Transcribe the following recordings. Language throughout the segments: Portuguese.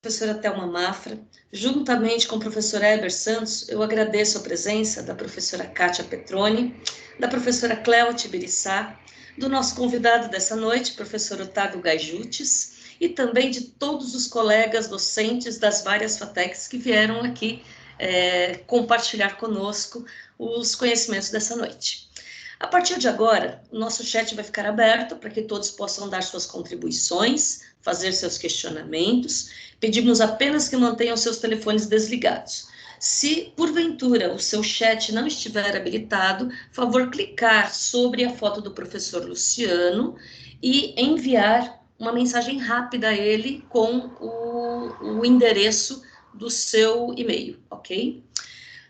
professora Thelma Mafra. Juntamente com o professor Heber Santos, eu agradeço a presença da professora Kátia Petroni, da professora Cléo Tibiriçá, do nosso convidado dessa noite, professor Otávio Gaijutes, e também de todos os colegas docentes das várias FATECs que vieram aqui compartilhar conosco os conhecimentos dessa noite. A partir de agora, o nosso chat vai ficar aberto para que todos possam dar suas contribuições, fazer seus questionamentos. Pedimos apenas que mantenham seus telefones desligados. Se, porventura, o seu chat não estiver habilitado, favor clicar sobre a foto do professor Luciano e enviar uma mensagem rápida a ele com o endereço do seu e-mail, ok?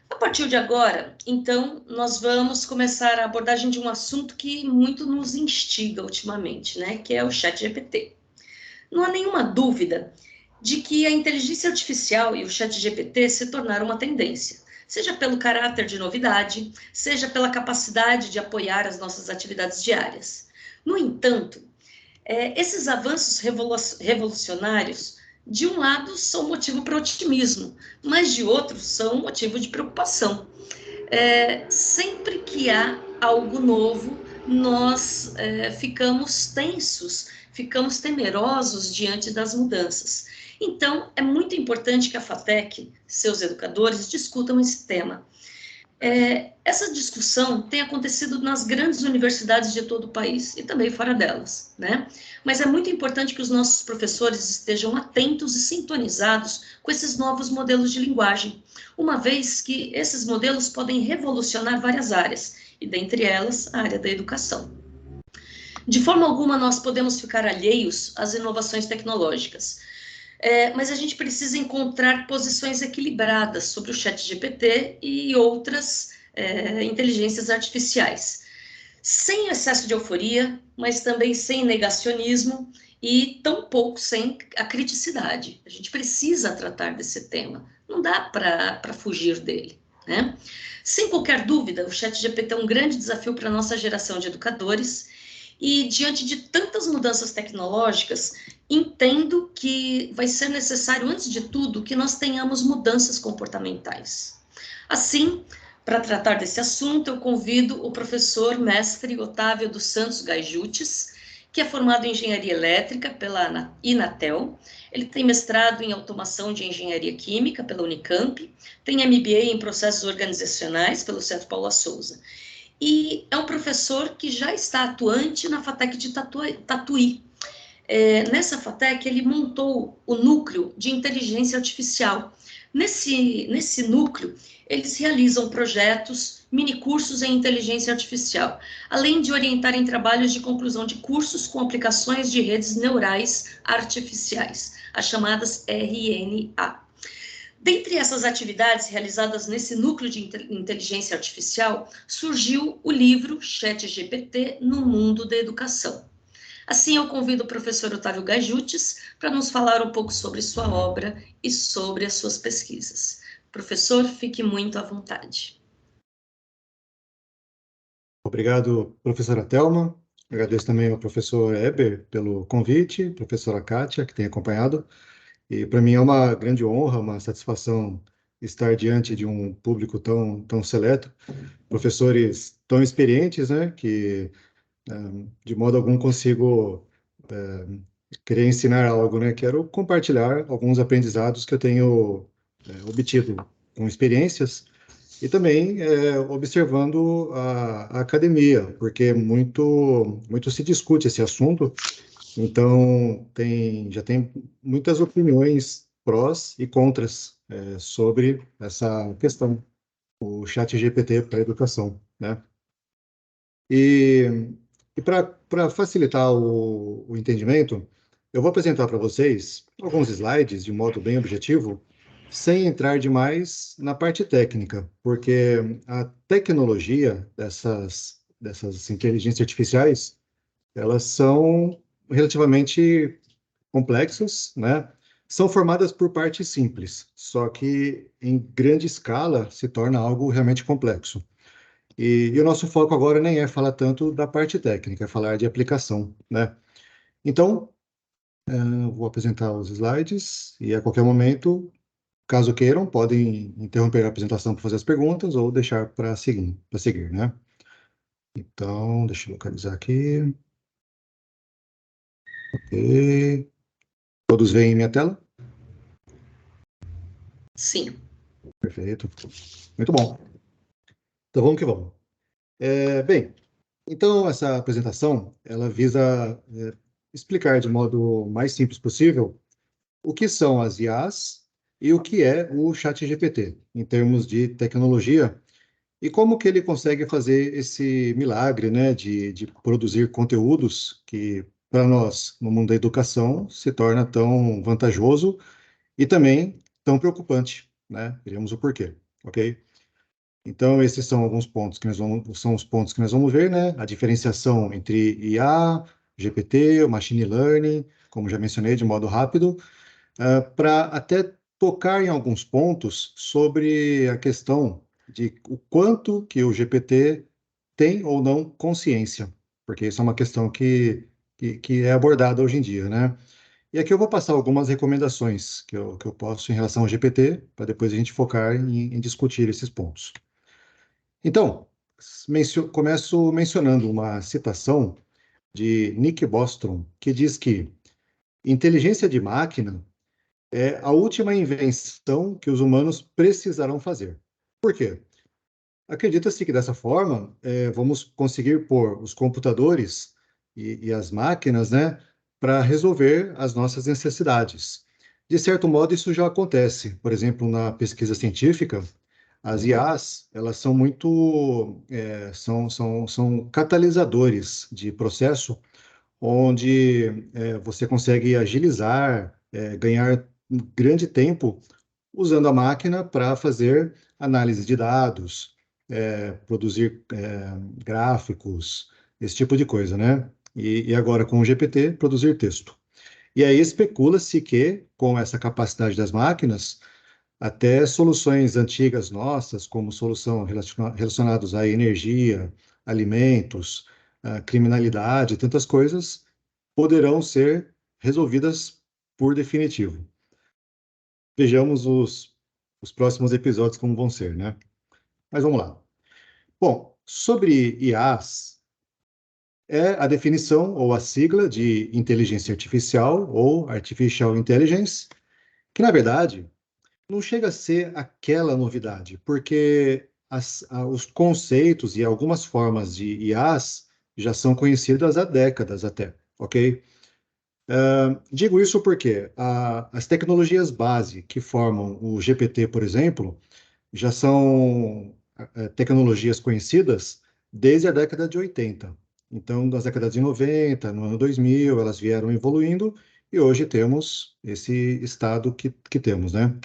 A partir de agora, então, nós vamos começar a abordagem de um assunto que muito nos instiga ultimamente, né, que é o ChatGPT. Não há nenhuma dúvida de que a inteligência artificial e o ChatGPT se tornaram uma tendência, seja pelo caráter de novidade, seja pela capacidade de apoiar as nossas atividades diárias. No entanto, esses avanços revolucionários, de um lado, são motivo para otimismo, mas de outro, são motivo de preocupação. Sempre que há algo novo, nós ficamos tensos, ficamos temerosos diante das mudanças. Então, é muito importante que a FATEC, seus educadores, discutam esse tema. Essa discussão tem acontecido nas grandes universidades de todo o país e também fora delas, né? Mas é muito importante que os nossos professores estejam atentos e sintonizados com esses novos modelos de linguagem, uma vez que esses modelos podem revolucionar várias áreas, e dentre elas, a área da educação. De forma alguma, nós podemos ficar alheios às inovações tecnológicas, mas a gente precisa encontrar posições equilibradas sobre o ChatGPT e outras inteligências artificiais, sem excesso de euforia, mas também sem negacionismo e tampouco sem a criticidade. A gente precisa tratar desse tema, não dá para fugir dele, né? Sem qualquer dúvida, o ChatGPT é um grande desafio para a nossa geração de educadores, e diante de tantas mudanças tecnológicas, entendo que vai ser necessário, antes de tudo, que nós tenhamos mudanças comportamentais. Assim, para tratar desse assunto, eu convido o professor mestre Otávio dos Santos Gaijutes, que é formado em Engenharia Elétrica pela Inatel. Ele tem mestrado em Automação de Engenharia Química pela Unicamp, tem MBA em Processos Organizacionais pelo Centro Paula Souza. E é um professor que já está atuante na FATEC de Tatuí. Nessa FATEC, ele montou o núcleo de inteligência artificial. Nesse núcleo, eles realizam projetos, minicursos em inteligência artificial, além de orientarem trabalhos de conclusão de cursos com aplicações de redes neurais artificiais, as chamadas RNA. Dentre essas atividades realizadas nesse núcleo de inteligência artificial, surgiu o livro ChatGPT no Mundo da Educação. Assim, eu convido o professor Otávio Gaijutes para nos falar um pouco sobre sua obra e sobre as suas pesquisas. Professor, fique muito à vontade. Obrigado, professora Thelma. Agradeço também ao professor Heber pelo convite, professora Kátia, que tem acompanhado. E para mim é uma grande honra, uma satisfação estar diante de um público tão seleto, professores tão experientes, né, que de modo algum consigo querer ensinar algo, né? Quero compartilhar alguns aprendizados que eu tenho obtido com experiências e também observando a academia, porque muito se discute esse assunto. Então, já tem muitas opiniões prós e contras sobre essa questão, o ChatGPT para a educação, né? E para facilitar o entendimento, eu vou apresentar para vocês alguns slides de modo bem objetivo, sem entrar demais na parte técnica, porque a tecnologia dessas inteligências artificiais, elas são relativamente complexas, né? São formadas por partes simples, só que em grande escala se torna algo realmente complexo. E o nosso foco agora nem é falar tanto da parte técnica, é falar de aplicação, né? Então, Vou apresentar os slides e a qualquer momento, caso queiram, podem interromper a apresentação para fazer as perguntas ou deixar para seguir, né? Então, deixa eu localizar aqui. Ok. Todos veem minha tela? Sim. Perfeito. Muito bom. Então, vamos que vamos. Bem, então essa apresentação, ela visa explicar de modo mais simples possível o que são as IAs e o que é o ChatGPT, em termos de tecnologia, e como que ele consegue fazer esse milagre, né, de produzir conteúdos que, para nós, no mundo da educação, se torna tão vantajoso e também tão preocupante, né? Veremos o porquê, ok? Então, esses são alguns pontos que são os pontos que nós vamos ver, né? A diferenciação entre IA, GPT, o machine learning, como já mencionei de modo rápido, para até tocar em alguns pontos sobre a questão de o quanto que o GPT tem ou não consciência, porque isso é uma questão que é abordada hoje em dia, né? E aqui eu vou passar algumas recomendações que eu posso em relação ao GPT, para depois a gente focar em discutir esses pontos. Então, começo mencionando uma citação de Nick Bostrom, que diz que inteligência de máquina é a última invenção que os humanos precisarão fazer. Por quê? Acredita-se que dessa forma vamos conseguir pôr os computadores e as máquinas, né, para resolver as nossas necessidades. De certo modo, isso já acontece. Por exemplo, na pesquisa científica, as IAs, elas são muito, são catalisadores de processo onde você consegue agilizar, ganhar um grande tempo usando a máquina para fazer análise de dados, produzir gráficos, esse tipo de coisa, né? E agora com o GPT, produzir texto. E aí especula-se que, com essa capacidade das máquinas, até soluções antigas nossas, como solução relacionadas à energia, alimentos, à criminalidade, tantas coisas, poderão ser resolvidas por definitivo. Vejamos os próximos episódios como vão ser, né? Mas vamos lá. Bom, sobre IAs, é a definição ou a sigla de inteligência artificial ou artificial intelligence, que na verdade não chega a ser aquela novidade, porque os conceitos e algumas formas de IAs já são conhecidas há décadas até, ok? Digo isso porque as tecnologias base que formam o GPT, por exemplo, já são tecnologias conhecidas desde a década de 80. Então, nas décadas de 90, no ano 2000, elas vieram evoluindo e hoje temos esse estado que temos, né?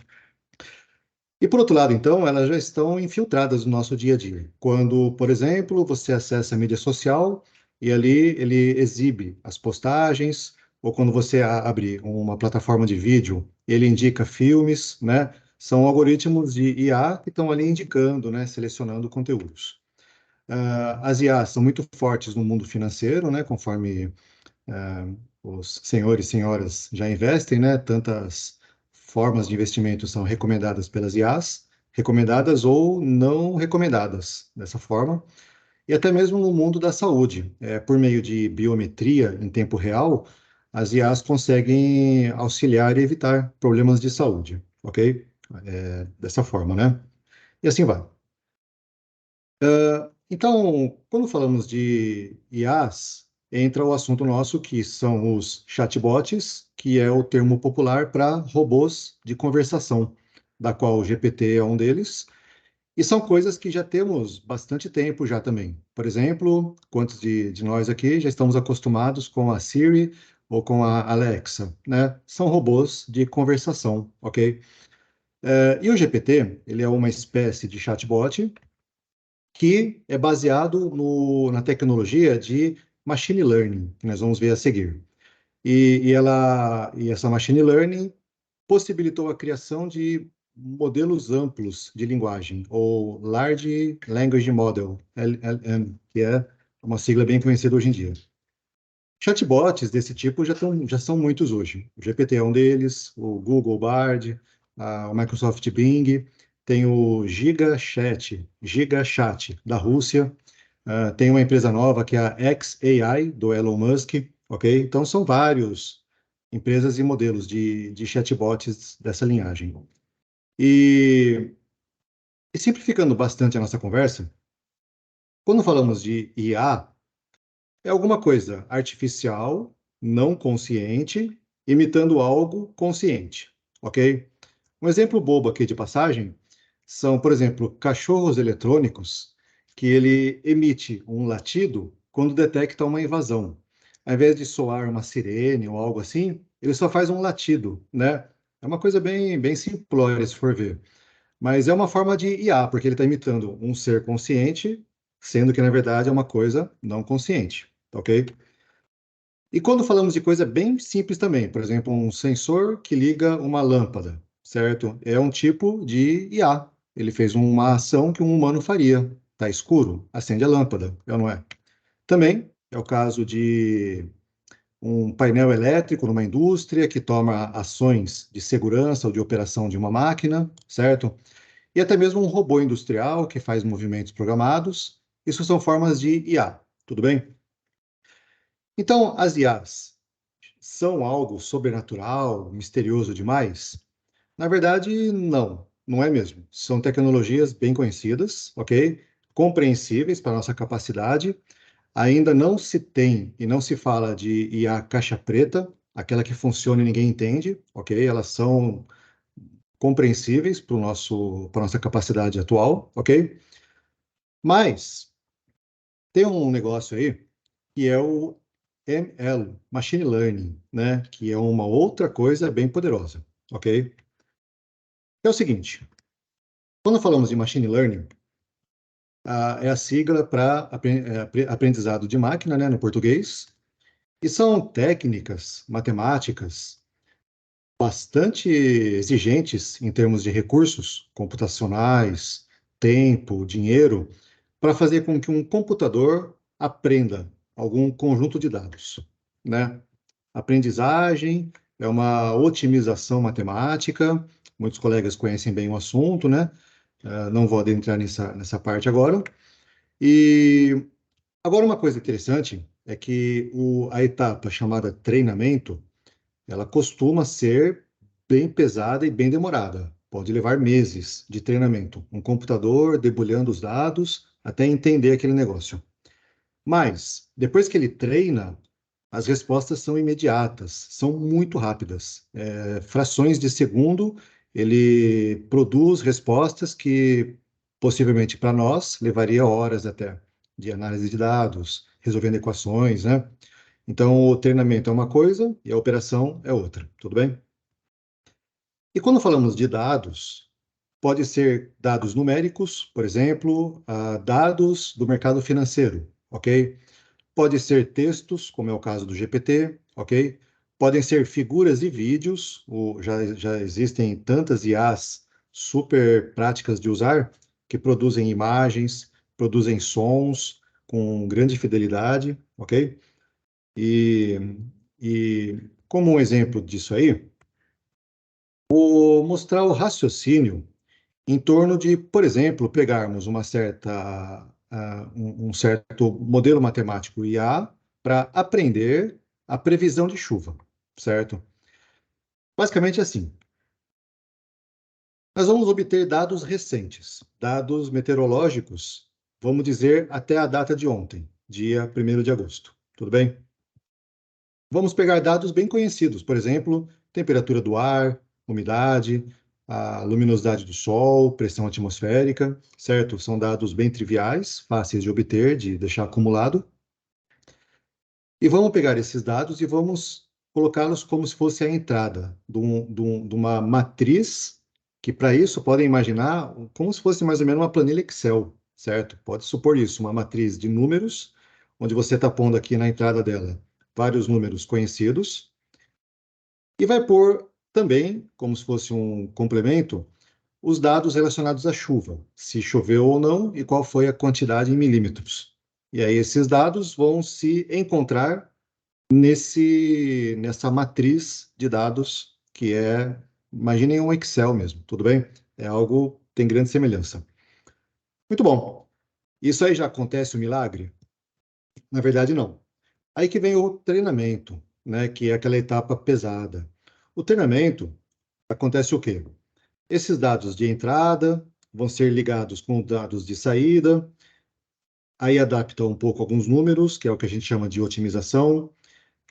E por outro lado, então, elas já estão infiltradas no nosso dia a dia. Quando, por exemplo, você acessa a mídia social e ali ele exibe as postagens, ou quando você abre uma plataforma de vídeo, ele indica filmes, né? São algoritmos de IA que estão ali indicando, né? Selecionando conteúdos. As IAs são muito fortes no mundo financeiro, né? Conforme os senhores e senhoras já investem, né? Tantas formas de investimento são recomendadas pelas IAs, recomendadas ou não recomendadas dessa forma, e até mesmo no mundo da saúde, por meio de biometria em tempo real, as IAs conseguem auxiliar e evitar problemas de saúde, ok? Dessa forma, né? E assim vai. Então, quando falamos de IAs, entra o assunto nosso que são os chatbots, que é o termo popular para robôs de conversação, da qual o GPT é um deles, e são coisas que já temos bastante tempo já também. Por exemplo, quantos de nós aqui já estamos acostumados com a Siri ou com a Alexa, né? São robôs de conversação, ok? E o GPT, ele é uma espécie de chatbot que é baseado na tecnologia de machine learning, que nós vamos ver a seguir. E essa machine learning possibilitou a criação de modelos amplos de linguagem, ou Large Language Model, LLM, que é uma sigla bem conhecida hoje em dia. Chatbots desse tipo já são muitos hoje. O GPT é um deles, o Google Bard, o Microsoft Bing, tem o GigaChat da Rússia, tem uma empresa nova que é a xAI, do Elon Musk, ok? Então são vários empresas e modelos de chatbots dessa linhagem. E, e simplificando bastante a nossa conversa, quando falamos de IA, é alguma coisa artificial, não consciente, imitando algo consciente, ok? Um exemplo bobo aqui de passagem são, por exemplo, cachorros eletrônicos que ele emite um latido quando detecta uma invasão. Ao invés de soar uma sirene ou algo assim, ele só faz um latido, né? É uma coisa bem simplória, se for ver. Mas é uma forma de IA, porque ele está imitando um ser consciente, sendo que, na verdade, é uma coisa não consciente, ok? E quando falamos de coisa bem simples também, por exemplo, um sensor que liga uma lâmpada, certo? É um tipo de IA. Ele fez uma ação que um humano faria. Está escuro, acende a lâmpada, é ou não é? Também é o caso de um painel elétrico numa indústria que toma ações de segurança ou de operação de uma máquina, certo? E até mesmo um robô industrial que faz movimentos programados. Isso são formas de IA, tudo bem? Então, as IAs são algo sobrenatural, misterioso demais? Na verdade, não, não é mesmo. São tecnologias bem conhecidas, ok? Compreensíveis para a nossa capacidade. Ainda não se tem e não se fala de IA caixa preta, aquela que funciona e ninguém entende, ok? Elas são compreensíveis para a nossa capacidade atual, ok? Mas tem um negócio aí que é o ML, Machine Learning, né? Que é uma outra coisa bem poderosa, ok? É o seguinte, quando falamos de Machine Learning, é a sigla para aprendizado de máquina, né, no português, e são técnicas matemáticas bastante exigentes em termos de recursos computacionais, tempo, dinheiro, para fazer com que um computador aprenda algum conjunto de dados, né? Aprendizagem é uma otimização matemática, muitos colegas conhecem bem o assunto, né? Não vou adentrar nessa parte agora. E agora uma coisa interessante é que a etapa chamada treinamento, ela costuma ser bem pesada e bem demorada. Pode levar meses de treinamento. Um computador debulhando os dados até entender aquele negócio. Mas, depois que ele treina, as respostas são imediatas, são muito rápidas. Frações de segundo, ele produz respostas que, possivelmente para nós, levaria horas até de análise de dados, resolvendo equações, né? Então, o treinamento é uma coisa e a operação é outra, tudo bem? E quando falamos de dados, pode ser dados numéricos, por exemplo, dados do mercado financeiro, ok? Pode ser textos, como é o caso do GPT, ok? Podem ser figuras e vídeos, já existem tantas IAs super práticas de usar, que produzem imagens, produzem sons com grande fidelidade, ok? E, e como um exemplo disso aí, vou mostrar o raciocínio em torno de, por exemplo, pegarmos um certo modelo matemático IA para aprender a previsão de chuva, certo? Basicamente assim, nós vamos obter dados recentes, dados meteorológicos, vamos dizer, até a data de ontem, dia 1º de agosto, tudo bem? Vamos pegar dados bem conhecidos, por exemplo, temperatura do ar, umidade, a luminosidade do Sol, pressão atmosférica, certo? São dados bem triviais, fáceis de obter, de deixar acumulado. E vamos pegar esses dados e vamos colocá-los como se fosse a entrada de uma matriz, que para isso podem imaginar como se fosse mais ou menos uma planilha Excel, certo? Pode supor isso, uma matriz de números, onde você está pondo aqui na entrada dela vários números conhecidos, e vai pôr também, como se fosse um complemento, os dados relacionados à chuva, se choveu ou não e qual foi a quantidade em milímetros. E aí esses dados vão se encontrar nessa matriz de dados que é, imaginem um Excel mesmo, tudo bem? É algo que tem grande semelhança. Muito bom. Isso aí já acontece o milagre? Na verdade, não. Aí que vem o treinamento, né, que é aquela etapa pesada. O treinamento acontece o quê? Esses dados de entrada vão ser ligados com dados de saída, aí adapta um pouco alguns números, que é o que a gente chama de otimização.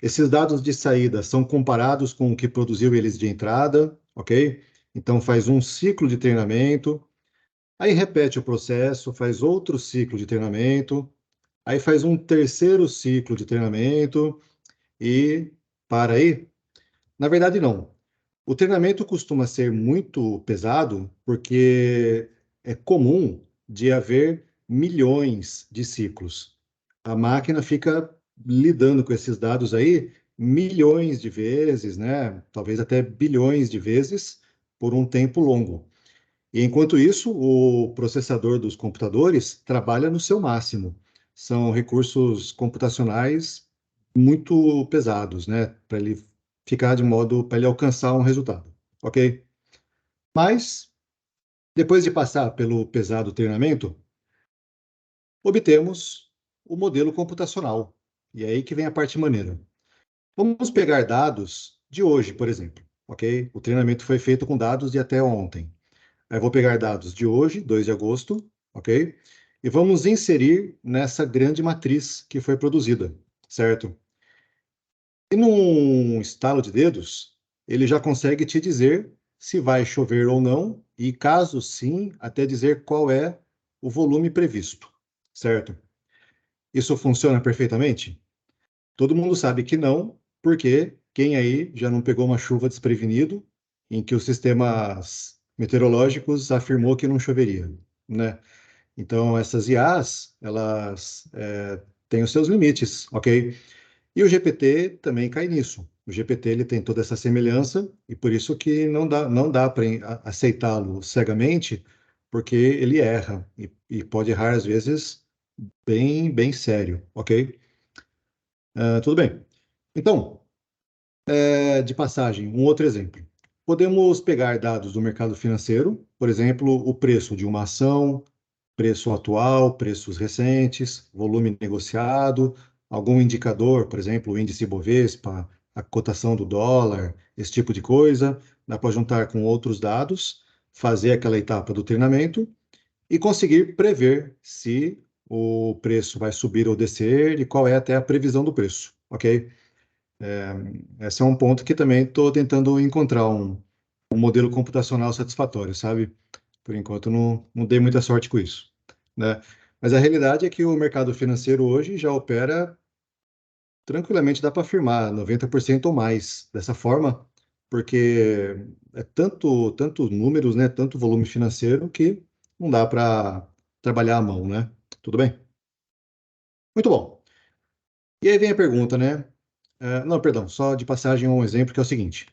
Esses dados de saída são comparados com o que produziu eles de entrada, ok? Então faz um ciclo de treinamento, aí repete o processo, faz outro ciclo de treinamento, aí faz um terceiro ciclo de treinamento e para aí. Na verdade, não. O treinamento costuma ser muito pesado porque é comum de haver milhões de ciclos. A máquina fica lidando com esses dados aí milhões de vezes, né? Talvez até bilhões de vezes por um tempo longo. E enquanto isso, o processador dos computadores trabalha no seu máximo. São recursos computacionais muito pesados, né? Para ele ficar de modo para ele alcançar um resultado, ok? Mas, depois de passar pelo pesado treinamento, obtemos o modelo computacional. E é aí que vem a parte maneira. Vamos pegar dados de hoje, por exemplo, ok? O treinamento foi feito com dados de até ontem. Aí eu vou pegar dados de hoje, 2 de agosto, ok? E vamos inserir nessa grande matriz que foi produzida, certo? E num estalo de dedos, ele já consegue te dizer se vai chover ou não, e caso sim, até dizer qual é o volume previsto, certo? Isso funciona perfeitamente? Todo mundo sabe que não, porque quem aí já não pegou uma chuva desprevenido, em que os sistemas meteorológicos afirmou que não choveria, né? Então, essas IAs, elas têm os seus limites, ok? E o GPT também cai nisso. O GPT ele tem toda essa semelhança e por isso que não dá para aceitá-lo cegamente, porque ele erra e pode errar às vezes bem, bem sério, ok? Tudo bem. Então, de passagem, um outro exemplo. Podemos pegar dados do mercado financeiro, por exemplo, o preço de uma ação, preço atual, preços recentes, volume negociado, algum indicador, por exemplo, o índice Bovespa, a cotação do dólar, esse tipo de coisa. Dá para juntar com outros dados, fazer aquela etapa do treinamento e conseguir prever se o preço vai subir ou descer e qual é até a previsão do preço, ok? Esse é um ponto que também estou tentando encontrar um modelo computacional satisfatório, sabe? Por enquanto não dei muita sorte com isso, né? Mas a realidade é que o mercado financeiro hoje já opera tranquilamente, dá para afirmar, 90% ou mais dessa forma, porque é tanto números, né? Tanto volume financeiro que não dá para trabalhar à mão, né? Tudo bem? Muito bom. E aí vem a pergunta, né? Não, perdão, só de passagem um exemplo que é o seguinte.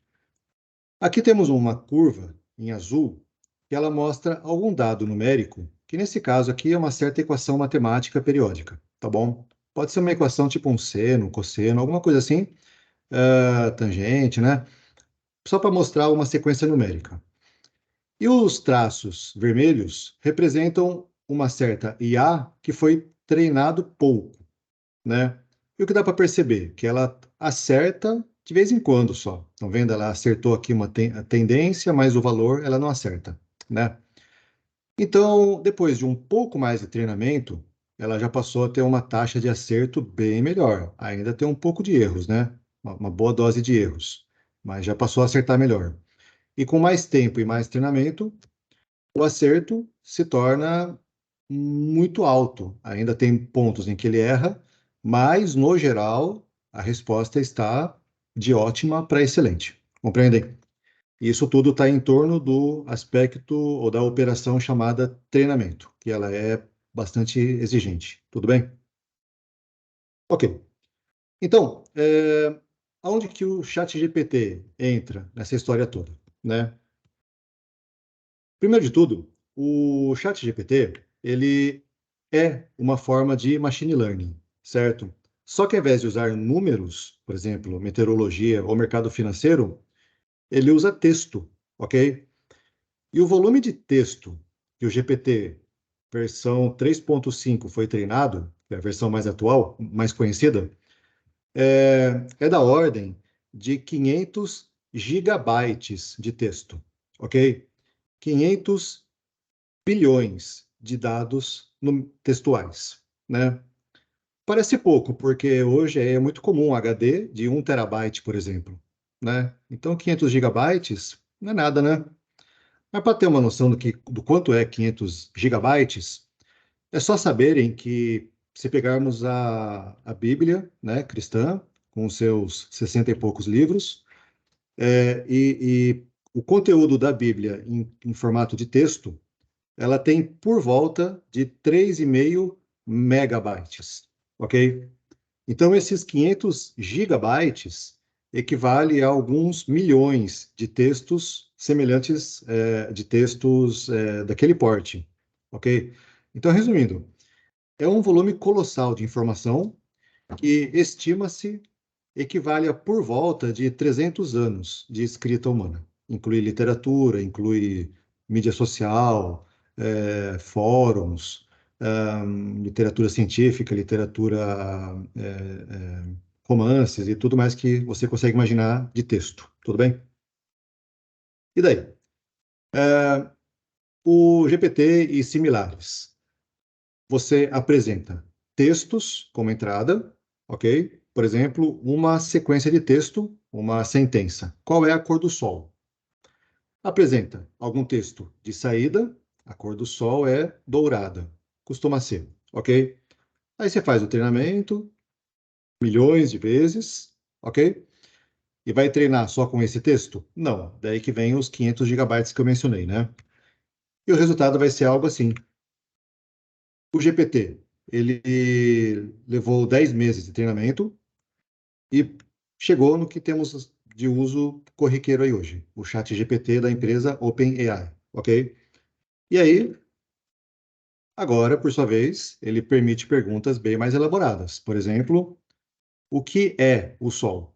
Aqui temos uma curva em azul que ela mostra algum dado numérico, que nesse caso aqui é uma certa equação matemática periódica, tá bom? Pode ser uma equação tipo um seno, cosseno, alguma coisa assim, tangente, né? Só para mostrar uma sequência numérica. E os traços vermelhos representam uma certa IA que foi treinado pouco, né? E o que dá para perceber? Que ela acerta de vez em quando só. Estão vendo? Ela acertou aqui uma tendência, mas o valor ela não acerta, né? Então, depois de um pouco mais de treinamento, ela já passou a ter uma taxa de acerto bem melhor. Ainda tem um pouco de erros, né? Uma boa dose de erros, mas já passou a acertar melhor. E com mais tempo e mais treinamento, o acerto se torna muito alto. Ainda tem pontos em que ele erra, mas no geral a resposta está de ótima para excelente. Compreendem? Isso tudo está em torno do aspecto ou da operação chamada treinamento, que ela é bastante exigente. Tudo bem? Ok. Então, aonde que o ChatGPT entra nessa história toda, né? Primeiro de tudo, o ChatGPT, ele é uma forma de machine learning, certo? Só que ao invés de usar números, por exemplo, meteorologia ou mercado financeiro, ele usa texto, ok? E o volume de texto que o GPT versão 3.5 foi treinado, que é a versão mais atual, mais conhecida, é da ordem de 500 gigabytes de texto, ok? 500 bilhões de dados textuais, né? Parece pouco, porque hoje é muito comum HD de 1 terabyte, por exemplo, né? Então, 500 gigabytes não é nada, né? Mas para ter uma noção do quanto é 500 gigabytes, é só saberem que, se pegarmos a Bíblia, né, cristã, com os seus 60 e poucos livros, e o conteúdo da Bíblia em formato de texto, ela tem por volta de 3,5 megabytes, ok? Então, esses 500 gigabytes equivale a alguns milhões de textos semelhantes, de textos daquele porte, ok? Então, resumindo, é um volume colossal de informação que estima-se equivale a por volta de 300 anos de escrita humana. Inclui literatura, inclui mídia social, fóruns, literatura científica, literatura, romances e tudo mais que você consegue imaginar de texto. Tudo bem? E daí? O GPT e similares. Você apresenta textos como entrada, ok? Por exemplo, uma sequência de texto, uma sentença. Qual é a cor do sol? Apresenta algum texto de saída, a cor do sol é dourada, costuma ser, ok? Aí você faz o treinamento milhões de vezes, ok? E vai treinar só com esse texto? Não, daí que vem os 500 gigabytes que eu mencionei, né? E o resultado vai ser algo assim. O GPT, ele levou 10 meses de treinamento e chegou no que temos de uso corriqueiro aí hoje, o chat GPT da empresa OpenAI, ok? E aí, agora, por sua vez, ele permite perguntas bem mais elaboradas. Por exemplo, o que é o Sol?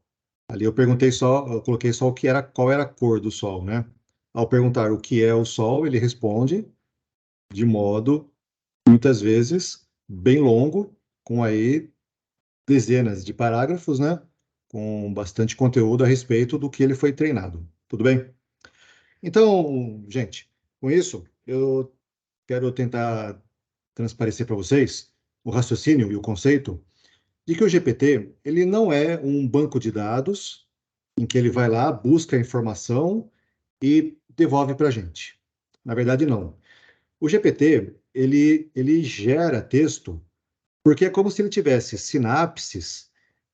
Ali eu coloquei só qual era a cor do Sol, né? Ao perguntar o que é o Sol, ele responde de modo, muitas vezes, bem longo, com aí dezenas de parágrafos, né? Com bastante conteúdo a respeito do que ele foi treinado. Tudo bem? Então, gente, com isso, eu quero tentar transparecer para vocês o raciocínio e o conceito de que o GPT, ele não é um banco de dados em que ele vai lá, busca a informação e devolve para a gente. Na verdade, não. O GPT, ele gera texto porque é como se ele tivesse sinapses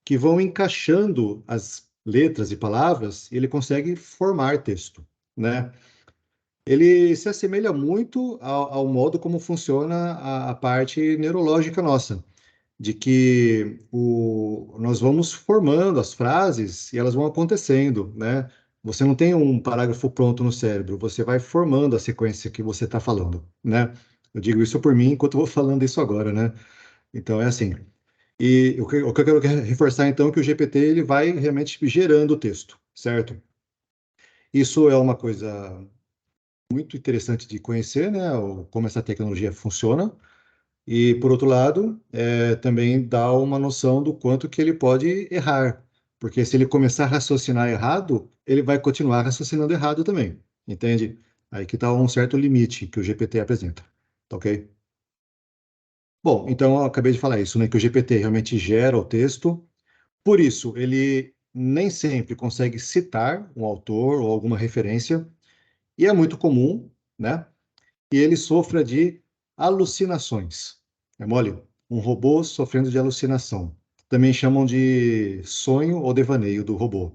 que vão encaixando as letras e palavras e ele consegue formar texto, né? Ele se assemelha muito ao modo como funciona a parte neurológica nossa, de que nós vamos formando as frases e elas vão acontecendo, né? Você não tem um parágrafo pronto no cérebro, você vai formando a sequência que você está falando, né? Eu digo isso por mim enquanto eu vou falando isso agora, né? Então é assim. E o que eu quero reforçar então é que o GPT ele vai realmente gerando o texto, certo? Isso é uma coisa muito interessante de conhecer, né? Como essa tecnologia funciona. E, por outro lado, também dá uma noção do quanto que ele pode errar. Porque se ele começar a raciocinar errado, ele vai continuar raciocinando errado também. Entende? Aí que está um certo limite que o GPT apresenta. Tá ok? Bom, então eu acabei de falar isso, né? Que o GPT realmente gera o texto. Por isso, ele nem sempre consegue citar um autor ou alguma referência. E é muito comum, né? Que ele sofra de alucinações. É mole? Um robô sofrendo de alucinação. Também chamam de sonho ou devaneio do robô.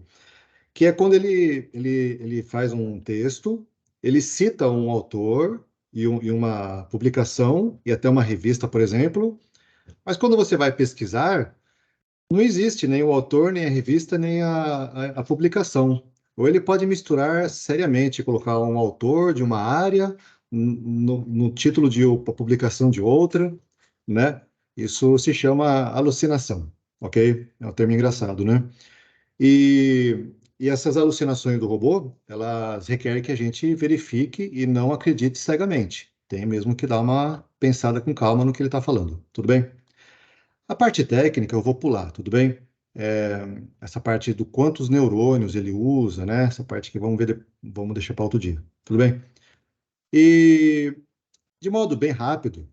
Que é quando ele faz um texto, ele cita um autor e uma publicação, e até uma revista, por exemplo, mas quando você vai pesquisar, não existe nem o autor, nem a revista, nem a publicação. Ou ele pode misturar seriamente, colocar um autor de uma área no título de uma publicação de outra, né? Isso se chama alucinação, ok? É um termo engraçado, né? E essas alucinações do robô, elas requerem que a gente verifique e não acredite cegamente. Tem mesmo que dar uma pensada com calma no que ele está falando, tudo bem? A parte técnica eu vou pular, tudo bem? É, essa parte do quantos neurônios ele usa, né? Essa parte que vamos ver, vamos deixar para outro dia, tudo bem? E de modo bem rápido,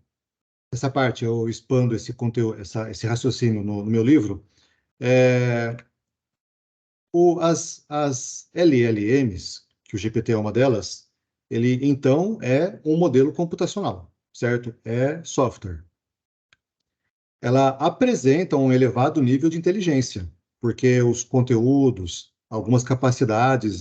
essa parte eu expando esse conteúdo, esse raciocínio no meu livro. É, as LLMs, que o GPT é uma delas, ele então é um modelo computacional, certo? É software. Ela apresenta um elevado nível de inteligência, porque os conteúdos, algumas capacidades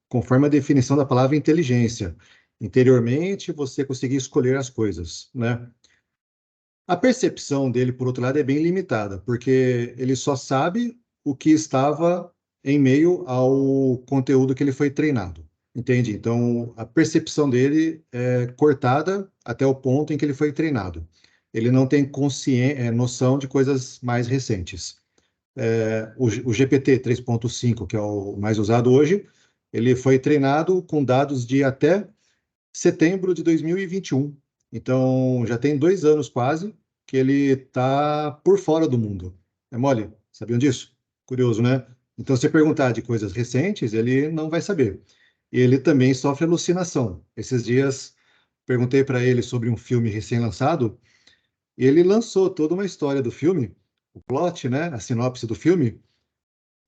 conforme a definição da palavra inteligência. Interiormente, você conseguir escolher as coisas, né? A percepção dele, por outro lado, é bem limitada, porque ele só sabe o que estava em meio ao conteúdo que ele foi treinado, entende? Então, a percepção dele é cortada até o ponto em que ele foi treinado. Ele não tem noção de coisas mais recentes. O GPT 3.5, que é o mais usado hoje, ele foi treinado com dados de até setembro de 2021. Então, já tem 2 anos quase que ele está por fora do mundo. É mole? Sabiam disso? Curioso, né? Então, se perguntar de coisas recentes, ele não vai saber. E ele também sofre alucinação. Esses dias, perguntei para ele sobre um filme recém-lançado, e ele lançou toda uma história do filme, o plot, né? A sinopse do filme,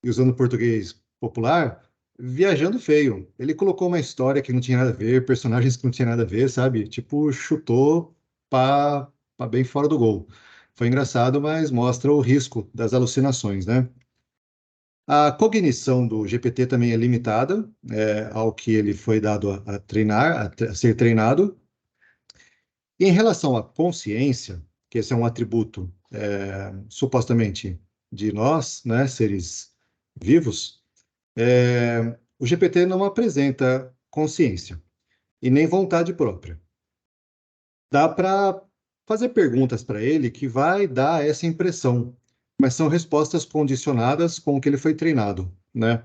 e usando português popular, viajando feio. Ele colocou uma história que não tinha nada a ver, personagens que não tinha nada a ver, sabe? Tipo, chutou para bem fora do gol. Foi engraçado, mas mostra o risco das alucinações, né? A cognição do GPT também é limitada, ao que ele foi dado a treinar, a ser treinado. E em relação à consciência, que esse é um atributo supostamente de nós, né, seres vivos, o GPT não apresenta consciência e nem vontade própria. Dá para fazer perguntas para ele que vai dar essa impressão, mas são respostas condicionadas com o que ele foi treinado, né?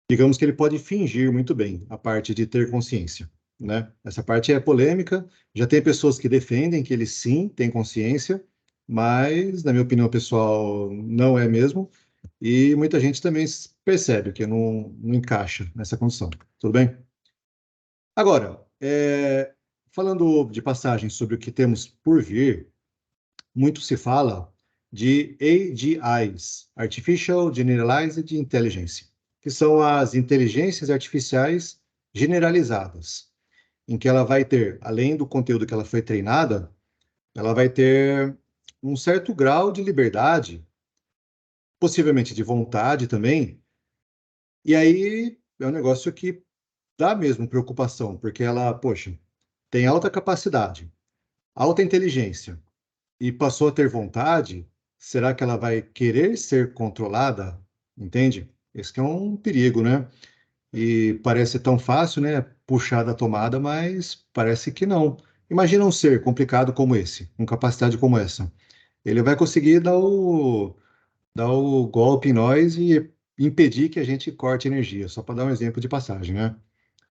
Digamos que ele pode fingir muito bem a parte de ter consciência, né? Essa parte é polêmica, já tem pessoas que defendem que ele sim tem consciência, mas, na minha opinião pessoal, não é mesmo. E muita gente também percebe que não encaixa nessa condição. Tudo bem? Agora, falando de passagem sobre o que temos por vir, muito se fala de AGIs, Artificial Generalized Intelligence, que são as inteligências artificiais generalizadas, em que ela vai ter, além do conteúdo que ela foi treinada, ela vai ter um certo grau de liberdade, possivelmente de vontade também. E aí é um negócio que dá mesmo preocupação, porque ela, poxa, tem alta capacidade, alta inteligência e passou a ter vontade, será que ela vai querer ser controlada? Entende? Esse que é um perigo, né? E parece tão fácil, né? Puxar da tomada, mas parece que não. Imagina um ser complicado como esse, com capacidade como essa. Ele vai conseguir dar o golpe em nós e impedir que a gente corte energia, só para dar um exemplo de passagem, né?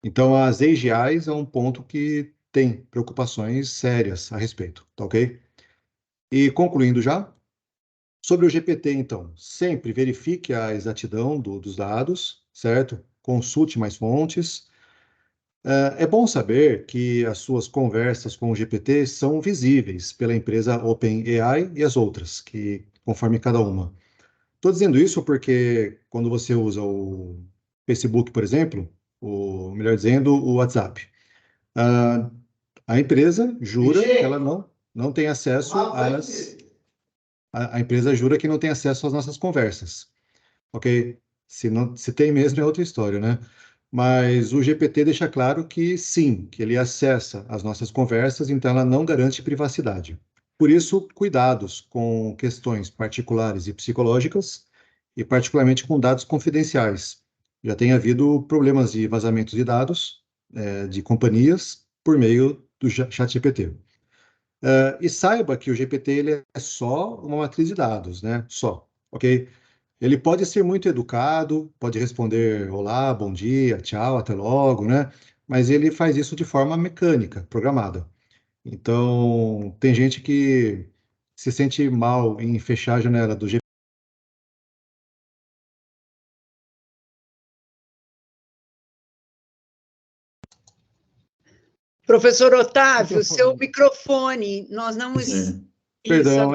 Então, as AGIs é um ponto que tem preocupações sérias a respeito, tá ok? E concluindo já, sobre o GPT, então, sempre verifique a exatidão dos dados, certo? Consulte mais fontes. É bom saber que as suas conversas com o GPT são visíveis pela empresa OpenAI e as outras, que conforme cada uma. Estou dizendo isso porque quando você usa o Facebook, por exemplo, melhor dizendo, o WhatsApp, ah, a empresa jura que ela não tem acesso a empresa jura que não tem acesso às nossas conversas, ok? Se não, se tem mesmo é outra história, né? Mas o GPT deixa claro que sim, que ele acessa as nossas conversas, então ela não garante privacidade. Por isso, cuidados com questões particulares e psicológicas, e particularmente com dados confidenciais. Já tem havido problemas de vazamento de dados de companhias por meio do ChatGPT. E saiba que o GPT ele é só uma matriz de dados, né? Só, ok? Ele pode ser muito educado, pode responder olá, bom dia, tchau, até logo, né? Mas ele faz isso de forma mecânica, programada. Então, tem gente que se sente mal em fechar a janela do GPT. Professor Otávio, seu microfone, nós não... É, Isso, Perdão,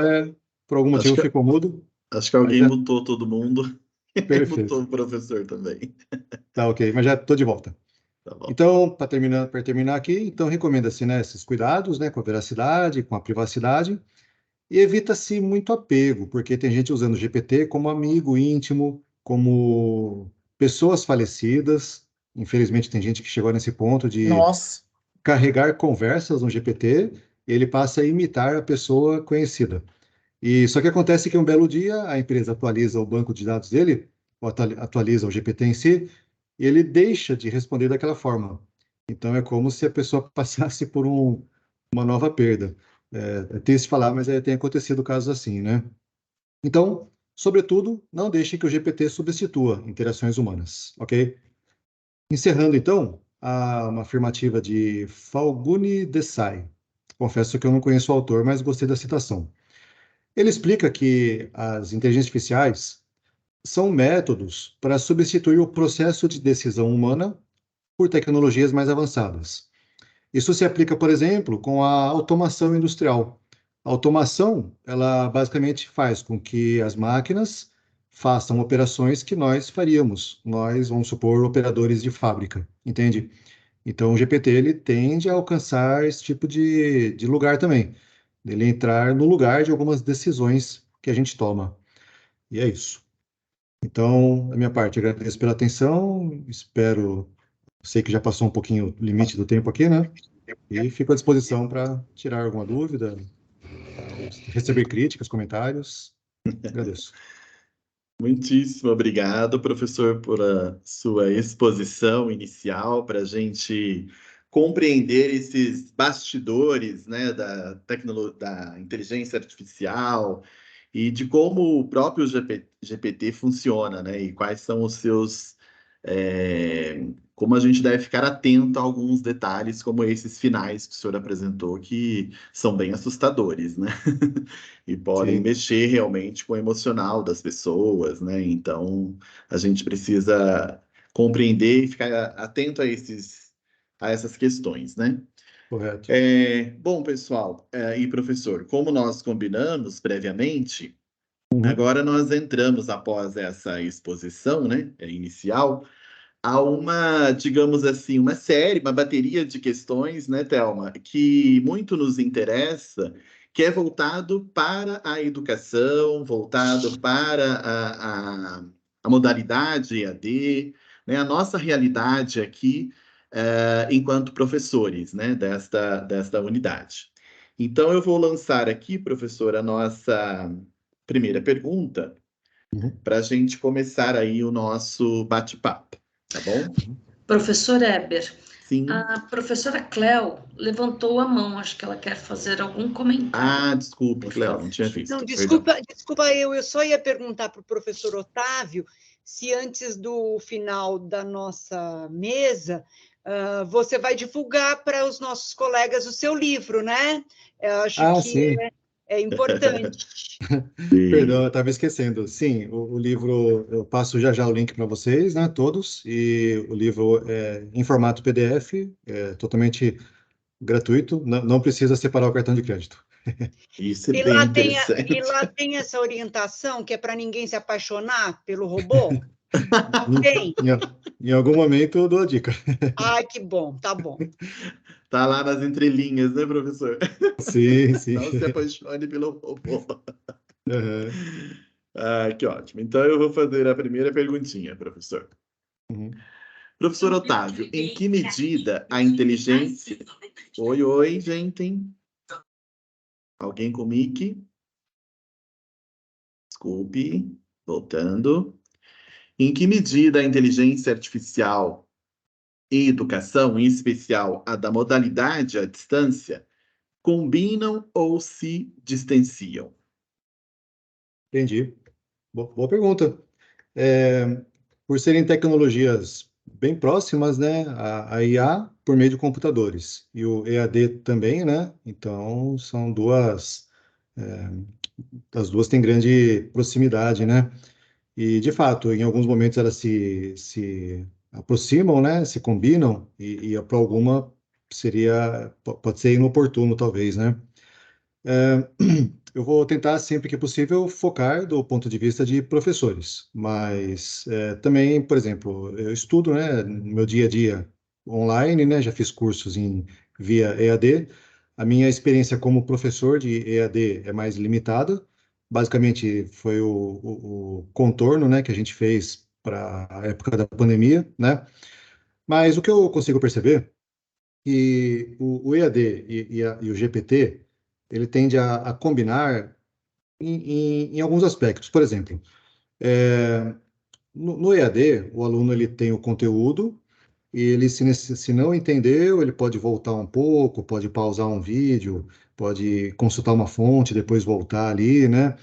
por algum acho motivo que, ficou mudo, acho que mas alguém mutou todo mundo e perfeito. mutou o professor também. Tá ok, mas já estou de volta. Tá bom. Então, para terminar aqui, então recomenda-se, né, esses cuidados, né, com a veracidade, com a privacidade, e evita-se muito apego, porque tem gente usando o GPT como amigo íntimo, como pessoas falecidas. Infelizmente, tem gente que chegou nesse ponto de Nossa, carregar conversas no GPT e ele passa a imitar a pessoa conhecida. E só que acontece que um belo dia a empresa atualiza o banco de dados dele, ou atualiza o GPT em si, e ele deixa de responder daquela forma. Então é como se a pessoa passasse por uma nova perda. É triste falar, mas tem acontecido casos assim, né? Então, sobretudo, não deixe que o GPT substitua interações humanas, ok? Encerrando, então, uma afirmativa de Falguni Desai. Confesso que eu não conheço o autor, mas gostei da citação. Ele explica que as inteligências artificiais são métodos para substituir o processo de decisão humana por tecnologias mais avançadas. Isso se aplica, por exemplo, com a automação industrial. A automação, ela basicamente faz com que as máquinas façam operações que nós faríamos. Nós, vamos supor, operadores de fábrica, entende? Então, o GPT ele tende a alcançar esse tipo de lugar também. Ele entrar no lugar de algumas decisões que a gente toma. E é isso. Então, da minha parte, agradeço pela atenção. Sei que já passou um pouquinho o limite do tempo aqui, né? E fico à disposição para tirar alguma dúvida, receber críticas, comentários. Agradeço. muitíssimo obrigado, professor, por a sua exposição inicial para a gente compreender esses bastidores, né, da inteligência artificial e de como o próprio GPT funciona, né, e quais são os seus, como a gente deve ficar atento a alguns detalhes, como esses finais que o senhor apresentou, que são bem assustadores, né? E podem Sim, mexer realmente com o emocional das pessoas, né? Então, a gente precisa compreender e ficar atento a essas questões, né? correto. Bom, pessoal, e professor, como nós combinamos previamente, Uhum. agora nós entramos após essa exposição, né, inicial, a uma, digamos assim, uma série, uma bateria de questões, né, Thelma, que muito nos interessa, que é voltado para a educação, voltado para a modalidade EAD, né, a nossa realidade aqui, enquanto professores, né, desta unidade. Então, eu vou lançar aqui, professor, a nossa primeira pergunta, Uhum. para a gente começar aí o nosso bate-papo, tá bom? Professor Eber, Sim. a professora Cleo levantou a mão, acho que ela quer fazer algum comentário, Ah, desculpe, por Cléo, favor. não tinha Não, visto. Perdão. desculpa, eu só ia perguntar para o professor Otávio se antes do final da nossa mesa você vai divulgar para os nossos colegas o seu livro, né? Eu acho que Sim. é importante. Perdão, eu Sim. estava esquecendo. Sim, o livro, eu passo já já o link para vocês, né, todos, e o livro é em formato PDF, é totalmente gratuito, não precisa separar o cartão de crédito. Isso é E bem e interessante. lá tem essa orientação que é para ninguém se apaixonar pelo robô? Em, Tem? em algum momento eu dou a dica. Ai, que bom, tá bom. Tá lá nas entrelinhas, né, professor? Sim, sim. Não se apaixone pelo robô. Aham. Ah, que ótimo. Então eu vou fazer a primeira perguntinha, professor. Uhum. Professor Otávio, em que medida a inteligência. Oi, oi, gente. Alguém com mic? Desculpe. Voltando. Em que medida a inteligência artificial e educação, em especial a da modalidade à distância, combinam ou se distanciam? Entendi. Boa pergunta. É, por serem tecnologias bem próximas, né, a IA por meio de computadores e o EAD também, né? Então são as duas têm grande proximidade, né? E de fato, em alguns momentos elas se aproximam, né? Se combinam e para alguma pode ser inoportuno talvez, né? É, eu vou tentar, sempre que possível, focar do ponto de vista de professores, mas também, por exemplo, eu estudo, né, no meu dia a dia online, né, já fiz cursos via EAD. A minha experiência como professor de EAD é mais limitada. Basicamente, foi o contorno, né, que a gente fez para a época da pandemia, né? Mas o que eu consigo perceber que o EAD e o GPT, ele tende a combinar em alguns aspectos. Por exemplo, no EAD, o aluno ele tem o conteúdo e ele, se não entendeu, ele pode voltar um pouco, pode pausar um vídeo, pode consultar uma fonte, depois voltar ali, né?